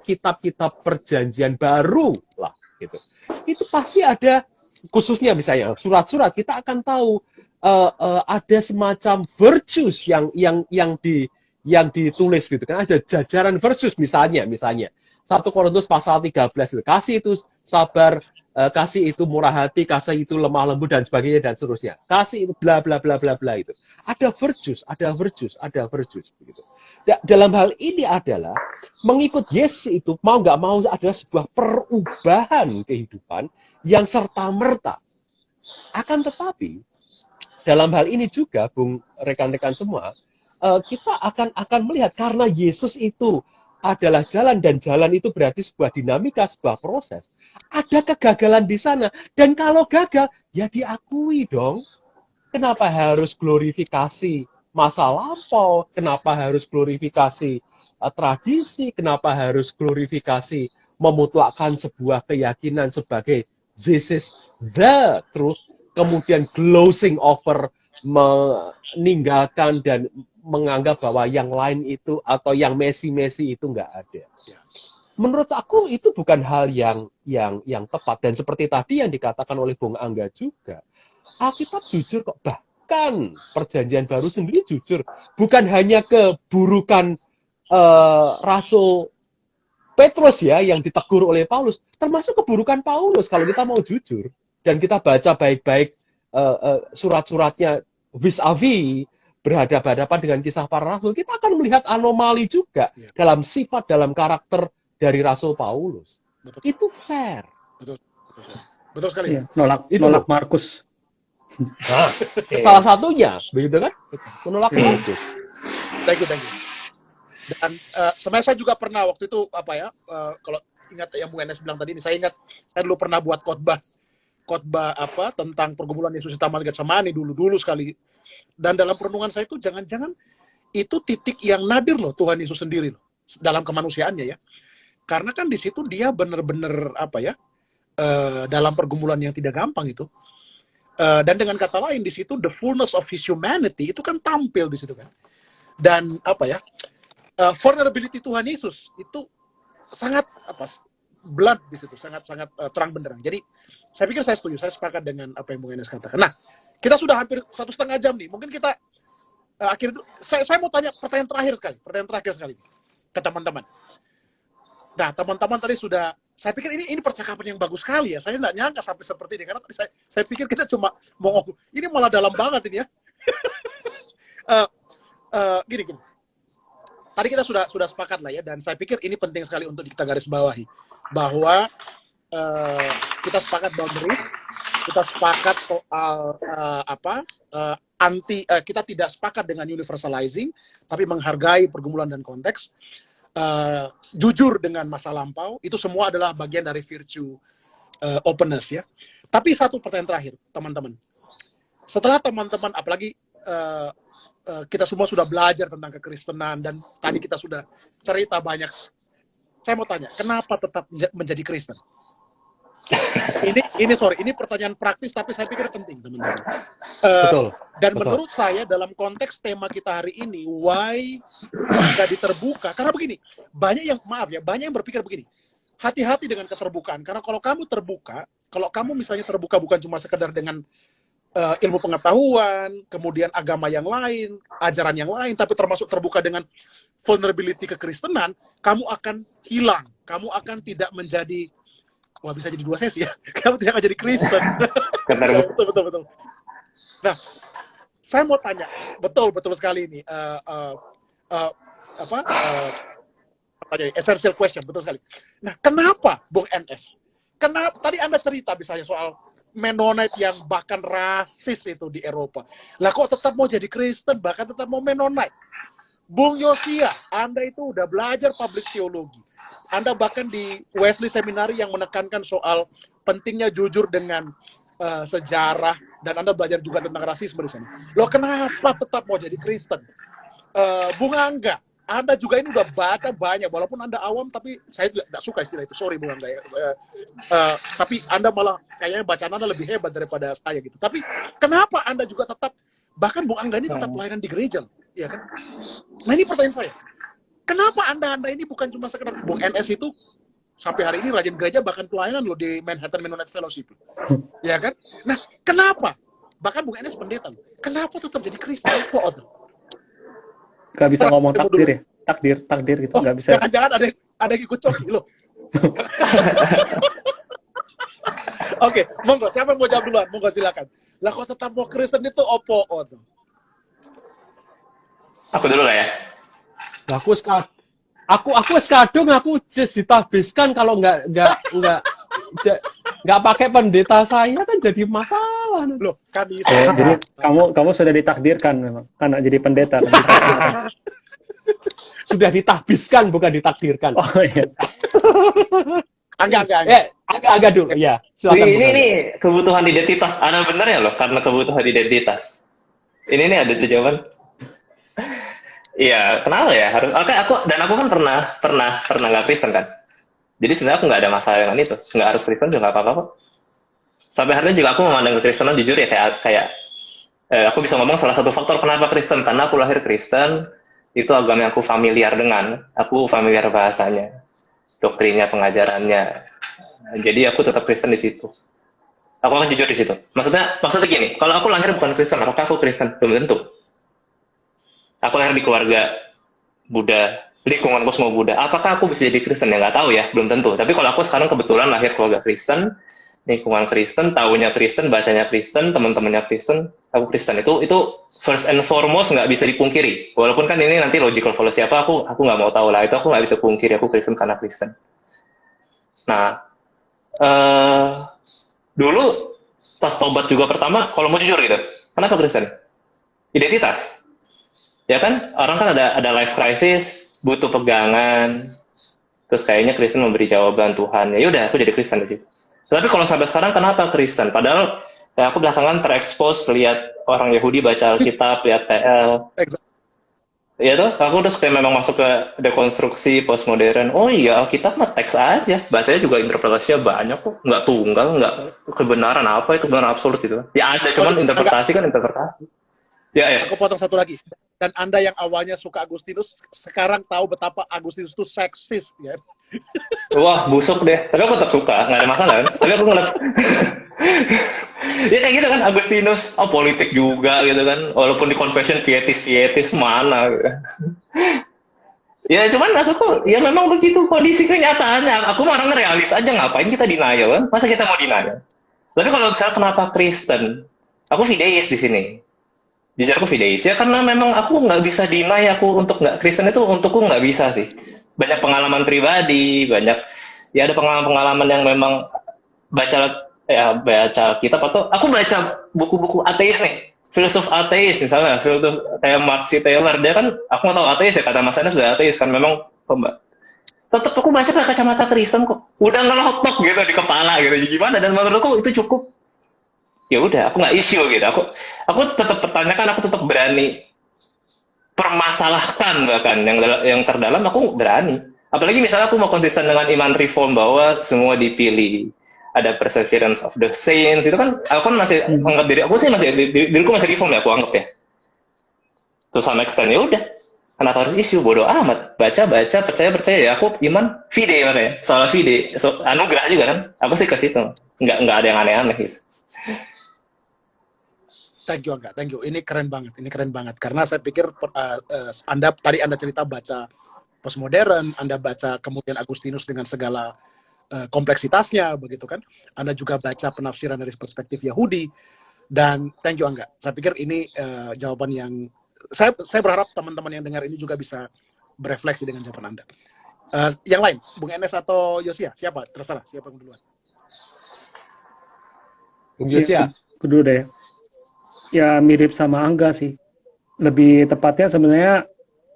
D: kitab-kitab perjanjian baru lah gitu. Itu pasti ada, khususnya misalnya surat-surat, kita akan tahu ada semacam virtues yang ditulis gitu kan. Ada jajaran virtues misalnya 1 Korintus pasal 13 itu, kasih itu sabar, kasih itu murah hati, kasih itu lemah lembut dan sebagainya dan seterusnya. Kasih itu bla bla bla bla bla itu. Ada virtues begitu. Dalam hal ini adalah mengikut Yesus itu mau nggak mau adalah sebuah perubahan kehidupan yang serta-merta. Akan tetapi dalam hal ini juga, Bung, rekan-rekan semua, kita akan melihat karena Yesus itu adalah jalan dan jalan itu berarti sebuah dinamika, sebuah proses. Ada kegagalan di sana dan kalau gagal ya diakui dong. Kenapa harus glorifikasi masa lampau? Kenapa harus glorifikasi tradisi? Kenapa harus glorifikasi memutlakkan sebuah keyakinan sebagai this is the truth? Kemudian glossing over, meninggalkan dan menganggap bahwa yang lain itu atau yang mesi-mesi itu nggak ada. Menurut aku itu bukan hal yang tepat. Dan seperti tadi yang dikatakan oleh Bung Angga juga, Alkitab jujur kok, keburukan perjanjian baru sendiri jujur. Bukan hanya keburukan Rasul Petrus ya yang ditegur oleh Paulus, termasuk keburukan Paulus kalau kita mau jujur. Dan kita baca baik-baik surat-suratnya vis-a-vis berhadapan-hadapan dengan kisah para rasul, kita akan melihat anomali juga dalam sifat, dalam karakter dari Rasul Paulus.
A: Betul.
D: Itu fair.
A: Betul. Betul sekali.
C: Iya, nolak Markus.
D: Nah, salah satunya, begitu kan? Menolak Markus.
A: Thank you. Dan sebenarnya saya juga pernah waktu itu kalau ingat yang Bu Enes bilang tadi ini, saya ingat saya dulu pernah buat khotbah tentang pergumulan Yesus di Taman Getsemani dulu sekali. Dan dalam perenungan saya itu jangan-jangan itu titik yang nadir loh Tuhan Yesus sendiri loh dalam kemanusiaannya ya. Karena kan di situ dia benar-benar dalam pergumulan yang tidak gampang itu. Dan dengan kata lain di situ the fullness of his humanity itu kan tampil di situ kan. Dan vulnerability Tuhan Yesus itu sangat blunt di situ, sangat terang benderang. Jadi saya pikir saya setuju, saya sepakat dengan apa yang Bung Enes katakan. Nah, kita sudah hampir 1,5 jam nih. Mungkin kita akhirnya saya mau tanya pertanyaan terakhir sekali ke teman-teman. Nah, teman-teman tadi sudah, saya pikir ini percakapan yang bagus sekali ya. Saya nggak nyangka sampai seperti ini karena tadi saya pikir kita cuma mau ini malah dalam banget ini ya. Gini. Tadi kita sudah sepakat lah ya, dan saya pikir ini penting sekali untuk kita garis bawahi bahwa kita sepakat boundaries, kita sepakat soal kita tidak sepakat dengan universalizing, tapi menghargai pergumulan dan konteks, jujur dengan masa lampau, itu semua adalah bagian dari virtue openness ya. Tapi satu pertanyaan terakhir, teman-teman. Setelah teman-teman, apalagi kita semua sudah belajar tentang kekristenan dan tadi kita sudah cerita banyak. Saya mau tanya, kenapa tetap menjadi Kristen? Ini pertanyaan praktis tapi saya pikir penting, teman-teman. Dan betul. Menurut saya dalam konteks tema kita hari ini, why jadi terbuka? Karena begini, banyak yang berpikir begini. Hati-hati dengan keterbukaan, karena kalau kamu terbuka, kalau kamu misalnya terbuka bukan cuma sekedar dengan ilmu pengetahuan, kemudian agama yang lain, ajaran yang lain, tapi termasuk terbuka dengan vulnerability kekristenan, kamu akan hilang, kamu akan tidak menjadi, bisa jadi 2 sesi ya, kamu tidak akan jadi Kristen. Betul. Nah, saya mau tanya, betul sekali ini, essential question, betul sekali. Nah, kenapa Bung NS? Kenapa tadi Anda cerita misalnya soal Mennonite yang bahkan rasis itu di Eropa. Lah kok tetap mau jadi Kristen, bahkan tetap mau Mennonite? Bung Yosia, Anda itu udah belajar public theology. Anda bahkan di Wesley Seminary yang menekankan soal pentingnya jujur dengan sejarah, dan Anda belajar juga tentang rasisme di sana. Loh kenapa tetap mau jadi Kristen? Bung Angga, Anda juga ini udah baca banyak, walaupun Anda awam, tapi saya tidak suka istilah itu, sorry Bung Angga ya. Tapi Anda malah kayaknya bacaan Anda lebih hebat daripada saya gitu. Tapi kenapa Anda juga tetap, bahkan Bung Angga ini tetap pelayanan di gereja, ya kan? Nah ini pertanyaan saya, kenapa Anda ini bukan cuma sekedar, Bung NS itu sampai hari ini rajin gereja, bahkan pelayanan loh di Manhattan Mennonite Fellowship, ya kan? Nah kenapa? Bahkan Bung NS pendeta loh, kenapa tetap jadi Kristen?
C: Gak bisa ngomong takdir ya? Takdir gitu, gak bisa.
A: Jangan-jangan ada yang ikut coki loh. Oke, monggo, siapa yang mau jawab duluan? Monggo silakan. Lah kok tetap mau Kristen itu opo?
B: Aku dulu lah ya.
D: Lah aku kadung aku just ditabiskan kalau nggak pakai pendeta saya kan jadi masalah.
A: Loh, kan itu.
C: Jadi kamu sudah ditakdirkan memang karena jadi pendeta.
D: Sudah ditabiskan bukan ditakdirkan.
C: Oh iya.
D: Agak dulu ya. Silakan.
B: Ini kebutuhan identitas. Ana benar ya loh, karena kebutuhan identitas. Ini ada jawaban. Iya, kenapa ya? Aku kan pernah nggak Kristen kan. Jadi sebenarnya aku nggak ada masalah dengan itu. Nggak harus Kristen juga nggak apa-apa kok. Sampai hari ini juga aku memandang kekristenan jujur ya kayak aku bisa ngomong salah satu faktor kenapa Kristen, karena aku lahir Kristen, itu agama yang aku familiar dengan, aku familiar bahasanya, doktrinnya, pengajarannya. Jadi aku tetap Kristen di situ. Aku akan jujur di situ. Maksudnya gini, kalau aku lahir bukan Kristen, apakah aku Kristen? Belum tentu. Aku lahir di keluarga Buddha, lingkunganku semua Buddha. Apakah aku bisa jadi Kristen? Ya nggak tahu ya, belum tentu. Tapi kalau aku sekarang kebetulan lahir keluarga Kristen, lingkungan Kristen, taunya Kristen, bacanya Kristen, teman-temannya Kristen, aku Kristen. Itu first and foremost nggak bisa dipungkiri. Walaupun kan ini nanti logical fallacy apa, aku nggak mau tahu lah. Itu aku nggak bisa pungkiri, aku Kristen karena Kristen. Nah, dulu pas tobat juga pertama, kalau mau jujur gitu, kenapa Kristen? Identitas. Ya kan, orang kan ada life crisis, butuh pegangan, terus kayaknya Kristen memberi jawaban Tuhan. Ya udah, aku jadi Kristen aja. Tapi kalau sampai sekarang kenapa Kristen? Padahal ya aku belakangan terekspos lihat orang Yahudi baca Alkitab, lihat TL.
A: Exactly.
B: Ya tuh, aku udah kayak memang masuk ke dekonstruksi postmodern. Oh iya, Alkitab mah teks aja. Bacanya juga interpretasinya banyak kok. Nggak tunggal, nggak kebenaran apa itu benar absolut gitu. Ya ada, cuman interpretasi kan interpretasi. Ya.
A: Aku potong satu lagi. Dan Anda yang awalnya suka Agustinus, sekarang tahu betapa Agustinus itu seksis, ya.
B: Wah, busuk deh. Tapi aku tetap suka, nggak ada masalah kan. Tapi aku ngeliat, ya kayak gitu kan, Agustinus, politik juga gitu kan. Walaupun di confession pietis mana gitu. Ya cuman maksudku, ya memang begitu kondisi kenyataannya. Aku mah orang realis aja, ngapain kita denial kan? Masa kita mau denial? Tapi kalau misalnya kenapa Kristen? Aku fideis di sini. Jujur aku fideis ya karena memang aku nggak bisa deny aku untuk nggak Kristen itu untukku nggak bisa sih. Banyak pengalaman pribadi, banyak ya ada pengalaman-pengalaman yang memang baca kitab atau aku baca buku-buku ateis nih, filsuf ateis misalnya, filsuf kayak Mark C. Taylor, dia kan aku nggak tahu ateis ya, kata Mas Anda sudah ateis kan, memang tetap aku baca pakai kacamata Kristen kok, udah ngelotok gitu di kepala gitu, gimana, dan menurutku itu cukup. Ya udah, aku nggak isu gitu. Aku tetap pertanyakan, aku tetap berani permasalahkan bahkan yang terdalam aku berani. Apalagi misalnya aku mau konsisten dengan iman reform bahwa semua dipilih, ada perseverance of the saints, itu kan aku kan masih anggap diriku masih reform ya, aku anggap ya. Terus sama extend ya udah. Kenapa harus isu? Bodoh amat. Baca, percaya ya. Aku iman fide makanya. Soal fide, anugerah juga kan. Aku sih ke situ. Nggak ada yang aneh-aneh gitu.
A: Thank you, Angga. Thank you. Ini keren banget. Karena saya pikir Anda cerita baca postmodern, Anda baca kemudian Agustinus dengan segala kompleksitasnya, begitu kan? Anda juga baca penafsiran dari perspektif Yahudi. Dan thank you, Angga. Saya pikir ini jawaban yang saya berharap teman-teman yang dengar ini juga bisa berefleksi dengan jawaban Anda. Yang lain, Bung Enes atau Yosia, siapa? Terserah, siapa yang duluan?
D: Bung Yosia.
C: Kedua deh. Ya mirip sama Angga sih. Lebih tepatnya sebenarnya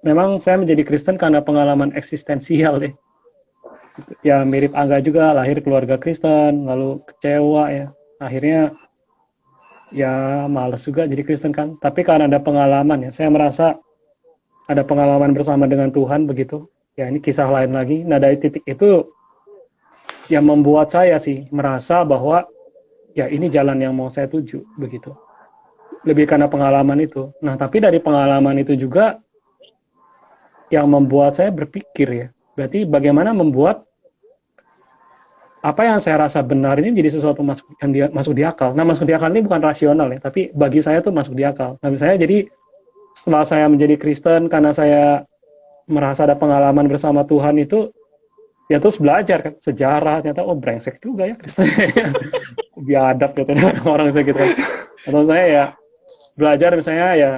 C: memang saya menjadi Kristen karena pengalaman eksistensial deh. Ya mirip Angga juga, lahir keluarga Kristen, lalu kecewa ya. Akhirnya ya malas juga jadi Kristen kan. Tapi karena ada pengalaman ya, saya merasa ada pengalaman bersama dengan Tuhan begitu. Ya ini kisah lain lagi. Nah dari titik itu yang membuat saya sih merasa bahwa ya ini jalan yang mau saya tuju begitu. Lebih karena pengalaman itu. Nah, tapi dari pengalaman itu juga yang membuat saya berpikir ya. Berarti bagaimana membuat apa yang saya rasa benar ini menjadi sesuatu yang masuk di akal. Nah, masuk di akal ini bukan rasional ya, tapi bagi saya itu masuk di akal. Nah, misalnya jadi setelah saya menjadi Kristen karena saya merasa ada pengalaman bersama Tuhan itu, ya terus belajar kan sejarah, ternyata brengsek juga ya Kristen. Biadab gitu orang saya gitu. Atau saya ya belajar misalnya ya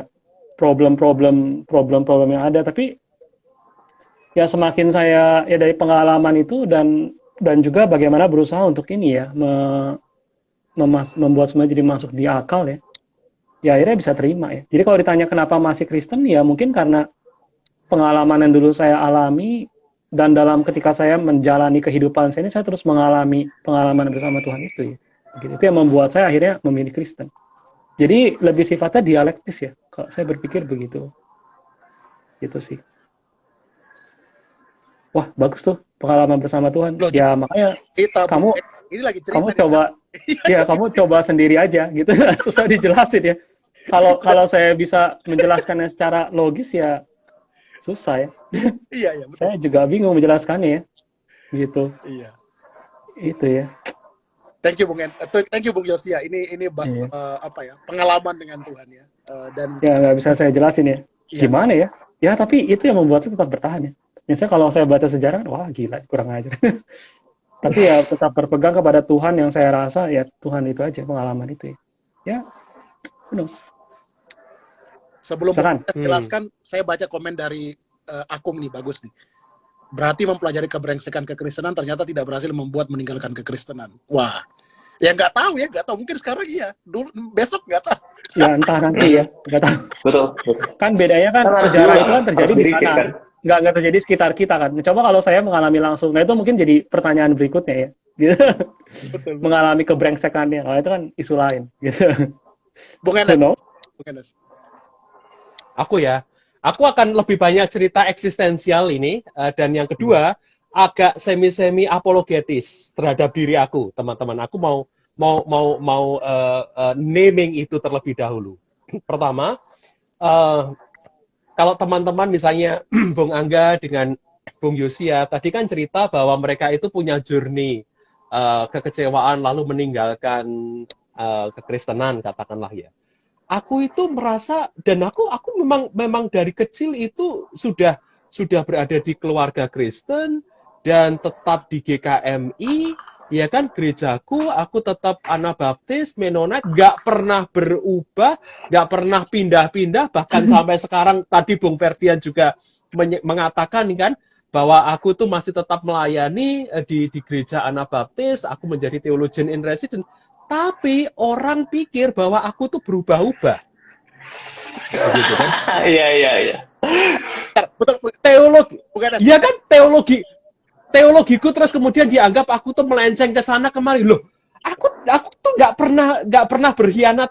C: problem-problem yang ada, tapi ya semakin saya ya dari pengalaman itu dan juga bagaimana berusaha untuk ini ya membuat semua jadi masuk di akal ya. Ya akhirnya bisa terima ya. Jadi kalau ditanya kenapa masih Kristen ya mungkin karena pengalaman yang dulu saya alami dan dalam ketika saya menjalani kehidupan saya ini saya terus mengalami pengalaman bersama Tuhan itu ya. Gitu. Itu yang membuat saya akhirnya memilih Kristen. Jadi lebih sifatnya dialektis ya. Kalau saya berpikir begitu. Gitu sih. Wah, bagus tuh pengalaman bersama Tuhan.
A: Loh,
C: ya makanya kamu
A: ini lagi cerita
C: kamu coba sendiri aja gitu. Susah dijelasin ya. Kalau saya bisa menjelaskannya secara logis ya susah ya.
A: Iya, betul.
C: Saya juga bingung menjelaskannya ya. Gitu.
A: Iya.
C: Itu ya.
A: Thank you Bung Yosia. Ini
C: Iya.
A: apa ya? Pengalaman dengan Tuhan ya. Dan
C: Ya nggak bisa saya jelasin ya.
A: iya,
C: Gimana ya? Ya tapi itu yang membuat saya tetap bertahan ya. Biasanya kalau saya baca sejarah, wah gila, kurang ajar. Tapi ya tetap berpegang kepada Tuhan yang saya rasa ya Tuhan itu aja pengalaman itu ya. Ya, who knows.
A: sebelum
C: Silakan.
A: saya jelaskan, saya baca komen dari Akung nih, bagus nih. Berarti mempelajari kebrengsekan kekristenan ternyata tidak berhasil membuat meninggalkan kekristenan. Wah, ya nggak tahu ya, nggak tahu. Mungkin sekarang iya, dulu besok nggak tahu.
C: Ya entah nanti ya, nggak tahu.
B: Betul.
C: Kan bedanya kan
B: Kan harus
C: sejarah
B: dulu,
C: itu kan terjadi
B: harus
C: di
B: dirikit,
C: sana.
B: kan?
C: Nggak terjadi sekitar kita kan. Coba kalau saya mengalami langsung, nah itu mungkin jadi pertanyaan berikutnya ya. Gitu.
A: Betul.
C: Mengalami kebrengsekannya, kalau itu kan isu lain. Gitu.
A: Bung Enes,
C: No?
A: Bung Enes.
D: Aku akan lebih banyak cerita eksistensial ini, dan yang kedua agak semi apologetis terhadap diri aku, teman-teman. Aku mau naming itu terlebih dahulu. Pertama, kalau teman-teman misalnya Bung Angga dengan Bung Yosia tadi kan cerita bahwa mereka itu punya journey kekecewaan lalu meninggalkan kekristenan, katakanlah ya. Aku itu merasa, dan aku memang dari kecil itu sudah berada di keluarga Kristen dan tetap di GKMI, ya kan, gerejaku, aku tetap Anabaptis, Mennonite, nggak pernah berubah, nggak pernah pindah-pindah, bahkan sampai sekarang tadi Bung Ferdian juga mengatakan kan bahwa aku tuh masih tetap melayani di gereja Anabaptis, aku menjadi theologian in residence. Tapi orang pikir bahwa aku tuh berubah-ubah. Begitu kan?
B: Iya.
A: Betul,
D: Teologi.
A: Bung Enes.
D: Iya kan, teologiku terus kemudian dianggap aku tuh melenceng ke sana kemari. Loh, aku tuh nggak pernah berkhianat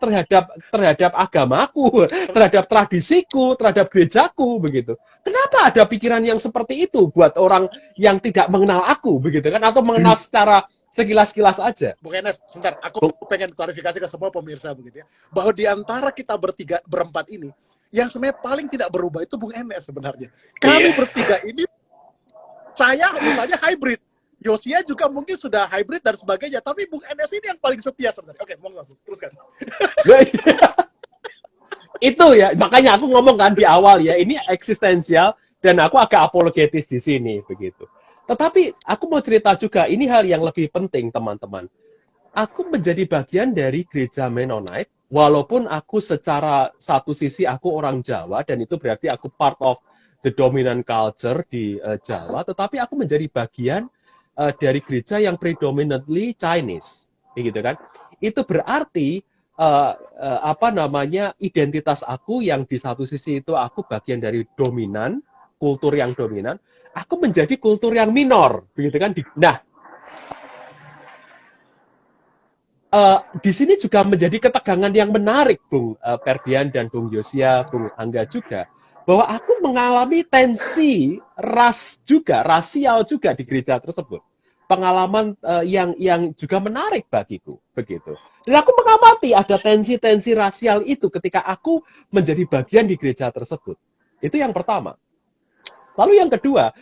D: terhadap agamaku, terhadap tradisiku, terhadap gerejaku, begitu. Kenapa ada pikiran yang seperti itu buat orang yang tidak mengenal aku, begitu kan, atau mengenal secara sekilas-kilas aja.
A: Bung Enes, sebentar, aku pengen klarifikasi ke semua pemirsa begitu ya, bahwa di antara kita berempat ini, yang sebenarnya paling tidak berubah itu Bung Enes sebenarnya. Kami bertiga ini, saya misalnya hybrid, Yosia juga mungkin sudah hybrid dan sebagainya, tapi Bung Enes ini yang paling setia sebenarnya. Oke, monggo, teruskan.
D: Itu ya, makanya aku ngomong kan di awal ya, ini eksistensial dan aku agak apologetis di sini begitu. Tetapi aku mau cerita juga, ini hal yang lebih penting teman-teman. Aku menjadi bagian dari gereja Mennonite, walaupun aku secara satu sisi aku orang Jawa, dan itu berarti aku part of the dominant culture di Jawa, tetapi aku menjadi bagian dari gereja yang predominantly Chinese, gitu kan? Itu berarti identitas aku yang di satu sisi itu aku bagian dari dominan, kultur yang dominan, aku menjadi kultur yang minor, begitu kan? Di sini juga menjadi ketegangan yang menarik, Bung Ferdian dan Bung Yosia, Bung Angga juga, bahwa aku mengalami tensi rasial juga di gereja tersebut. Pengalaman yang juga menarik bagiku, begitu. Dan aku mengamati ada tensi-tensi rasial itu ketika aku menjadi bagian di gereja tersebut. Itu yang pertama. Lalu yang kedua,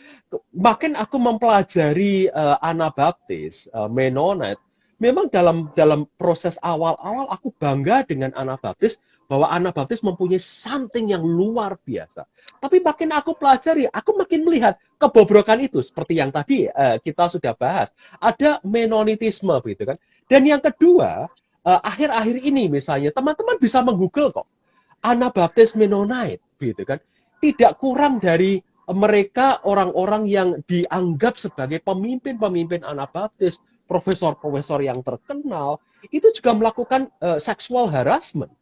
D: makin aku mempelajari Anabaptis, Mennonite, memang dalam proses awal-awal aku bangga dengan Anabaptis, bahwa Anabaptis mempunyai something yang luar biasa. Tapi makin aku pelajari, aku makin melihat kebobrokan itu, seperti yang tadi kita sudah bahas. Ada Mennonitisme, gitu kan. Dan yang kedua, akhir-akhir ini misalnya, teman-teman bisa meng-google kok, Anabaptis Mennonite, gitu kan. Tidak kurang dari mereka orang-orang yang dianggap sebagai pemimpin-pemimpin Anabaptis, profesor-profesor yang terkenal, itu juga melakukan sexual harassment.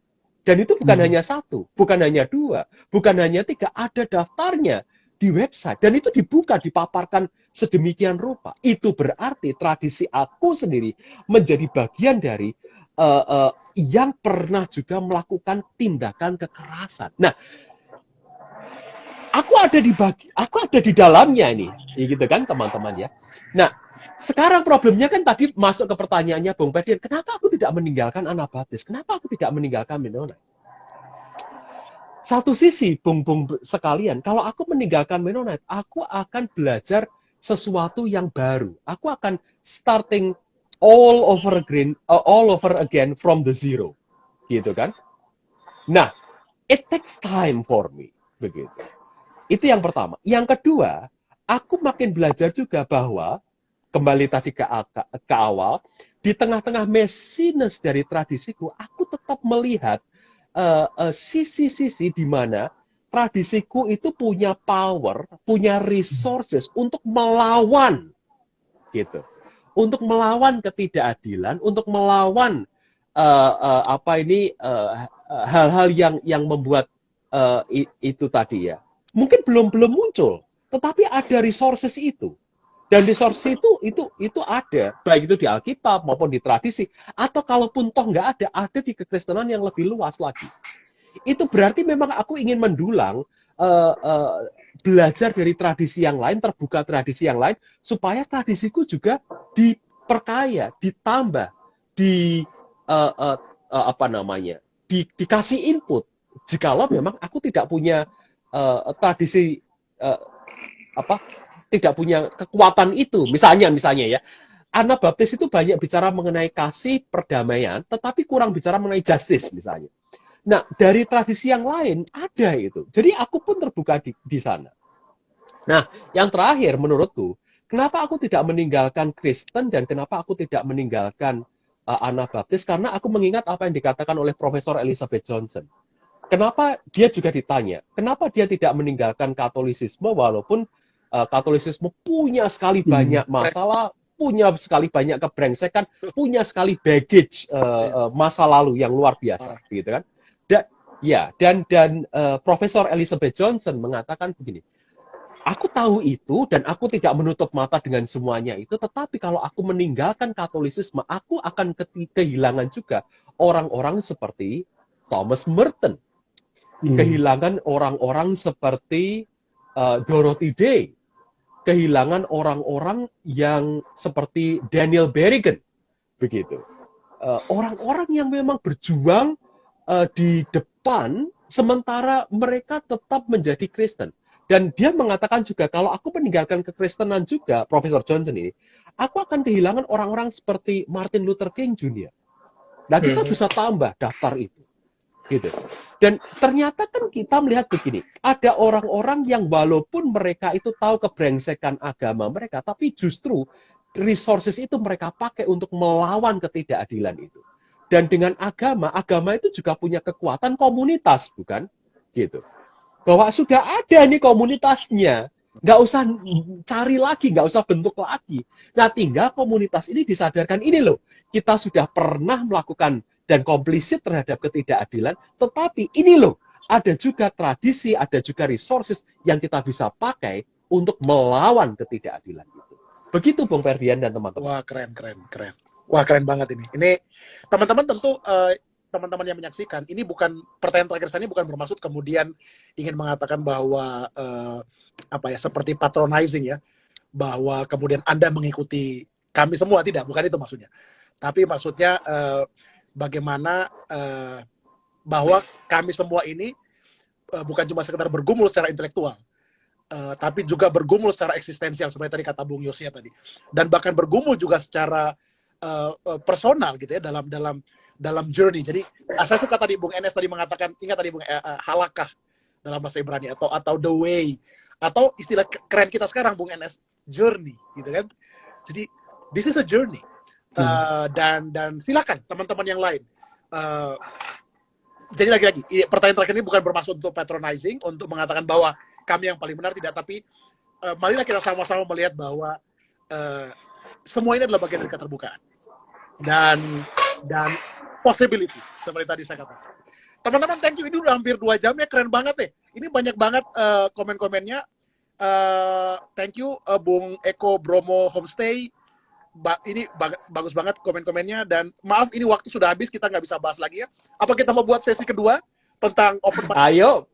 D: Dan itu bukan hanya satu, bukan hanya dua, bukan hanya tiga, ada daftarnya di website. Dan itu dibuka, dipaparkan sedemikian rupa. Itu berarti tradisi aku sendiri menjadi bagian dari yang pernah juga melakukan tindakan kekerasan. Nah, aku ada di dalamnya ini, gitu kan teman-teman ya. Nah, sekarang problemnya kan tadi masuk ke pertanyaannya Bung Ferdian, kenapa aku tidak meninggalkan Anabaptis? Kenapa aku tidak meninggalkan Mennonite? Satu sisi, Bung sekalian, kalau aku meninggalkan Mennonite, aku akan belajar sesuatu yang baru. Aku akan starting all over again from the zero, gitu kan? Nah, it takes time for me, begitu. Itu yang pertama. Yang kedua, aku makin belajar juga bahwa kembali tadi ke awal, di tengah-tengah messiness dari tradisiku, aku tetap melihat sisi-sisi di mana tradisiku itu punya power, punya resources untuk melawan, gitu. Untuk melawan ketidakadilan, untuk melawan hal-hal yang membuat itu tadi ya. Mungkin belum muncul, tetapi ada resources itu. Dan resources itu ada, baik itu di Alkitab maupun di tradisi, atau kalaupun toh nggak ada di kekristenan yang lebih luas lagi. Itu berarti memang aku ingin mendulang belajar dari tradisi yang lain, terbuka tradisi yang lain, supaya tradisiku juga diperkaya, ditambah, dikasih input. Jikalau memang aku tidak punya tradisi tidak punya kekuatan itu, misalnya ya, Anabaptis itu banyak bicara mengenai kasih, perdamaian, tetapi kurang bicara mengenai justice misalnya. Nah, dari tradisi yang lain ada itu. Jadi aku pun terbuka di sana. Nah, yang terakhir menurutku, kenapa aku tidak meninggalkan Kristen dan kenapa aku tidak meninggalkan Anabaptis? Karena aku mengingat apa yang dikatakan oleh Profesor Elizabeth Johnson. Kenapa dia juga ditanya, kenapa dia tidak meninggalkan Katolisisme walaupun Katolisisme punya sekali banyak masalah, punya sekali banyak kebrengsekan, punya sekali baggage masa lalu yang luar biasa, gitu kan? Dan Profesor Elizabeth Johnson mengatakan begini, aku tahu itu dan aku tidak menutup mata dengan semuanya itu, tetapi kalau aku meninggalkan Katolisisme, aku akan kehilangan juga orang-orang seperti Thomas Merton, kehilangan orang-orang seperti Dorothy Day, kehilangan orang-orang yang seperti Daniel Berrigan, begitu. Orang-orang yang memang berjuang di depan, sementara mereka tetap menjadi Kristen. Dan dia mengatakan juga, kalau aku meninggalkan kekristenan juga, Profesor Johnson ini, aku akan kehilangan orang-orang seperti Martin Luther King Jr. Nah, kita bisa tambah daftar itu. Gitu. Dan ternyata kan kita melihat begini, ada orang-orang yang walaupun mereka itu tahu kebrengsekan agama mereka, tapi justru resources itu mereka pakai untuk melawan ketidakadilan itu. Dan dengan agama itu juga punya kekuatan komunitas, bukan? Gitu. Bahwa sudah ada nih komunitasnya, nggak usah cari lagi, nggak usah bentuk lagi. Nah, tinggal komunitas ini disadarkan, ini loh, kita sudah pernah melakukan dan komplisit terhadap ketidakadilan, tetapi ini loh, ada juga tradisi, ada juga resources yang kita bisa pakai untuk melawan ketidakadilan itu. Begitu, Bung Ferdian dan teman-teman.
A: Wah, keren. Wah, keren banget ini. Ini teman-teman tentu teman-teman yang menyaksikan, ini bukan pertanyaan terakhir saya ini bukan bermaksud kemudian ingin mengatakan bahwa seperti patronizing ya, bahwa kemudian Anda mengikuti kami semua, tidak, bukan itu maksudnya. Tapi maksudnya bagaimana bahwa kami semua ini bukan cuma sekedar bergumul secara intelektual, tapi juga bergumul secara eksistensial seperti tadi kata Bung Yosia tadi, dan bahkan bergumul juga secara personal gitu ya, dalam journey. Jadi saya suka tadi Bung Enes tadi mengatakan, ingat tadi Bung halakah dalam bahasa Ibrani atau the way, atau istilah keren kita sekarang Bung Enes, journey gitu kan. Jadi this is a journey. Dan silakan teman-teman yang lain. Jadi lagi-lagi pertanyaan terakhir ini bukan bermaksud untuk patronizing, untuk mengatakan bahwa kami yang paling benar, tidak, tapi marilah kita sama-sama melihat bahwa semua ini adalah bagian dari keterbukaan dan possibility seperti tadi saya katakan. Teman-teman, thank you, ini udah hampir 2 jam ya, keren banget deh. Ini banyak banget komen-komennya. Thank you Bung Eko Bromo Homestay. Ini bagus banget komen-komennya, dan maaf ini waktu sudah habis, kita nggak bisa bahas lagi ya. Apa kita mau buat sesi kedua tentang open mic?
D: Ayo,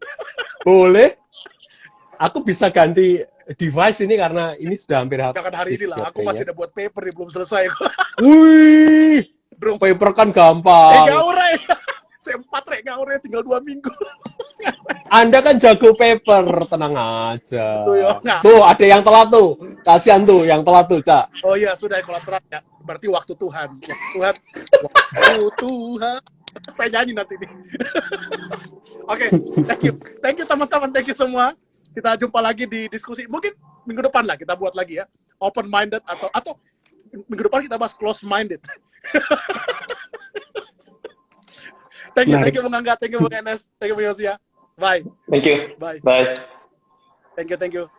D: boleh. Aku bisa ganti device ini karena ini sudah hampir habis.
A: Jangan hari ini lah, aku masih ada buat paper nih, belum selesai.
D: Wih, paper kan gampang.
A: Gaure, saya 4 gaure, tinggal 2 minggu.
D: Anda kan jago paper, tenang aja.
A: Tuh,
D: tuh ada yang telat tuh, kasihan tuh yang telat tuh, Cak.
A: Oh iya, sudah kolateral ya. berarti waktu Tuhan. Waktu Tuhan. Saya nyanyi nanti nih. Oke, thank you teman-teman, thank you semua. Kita jumpa lagi di diskusi. Mungkin minggu depan lah kita buat lagi ya, open minded atau minggu depan kita bahas close minded. Thank you Bung Angga, thank you Bung Enes, thank you Bung Yosia. Bye.
B: Thank you.
A: Bye.
B: Bye.
A: Thank you.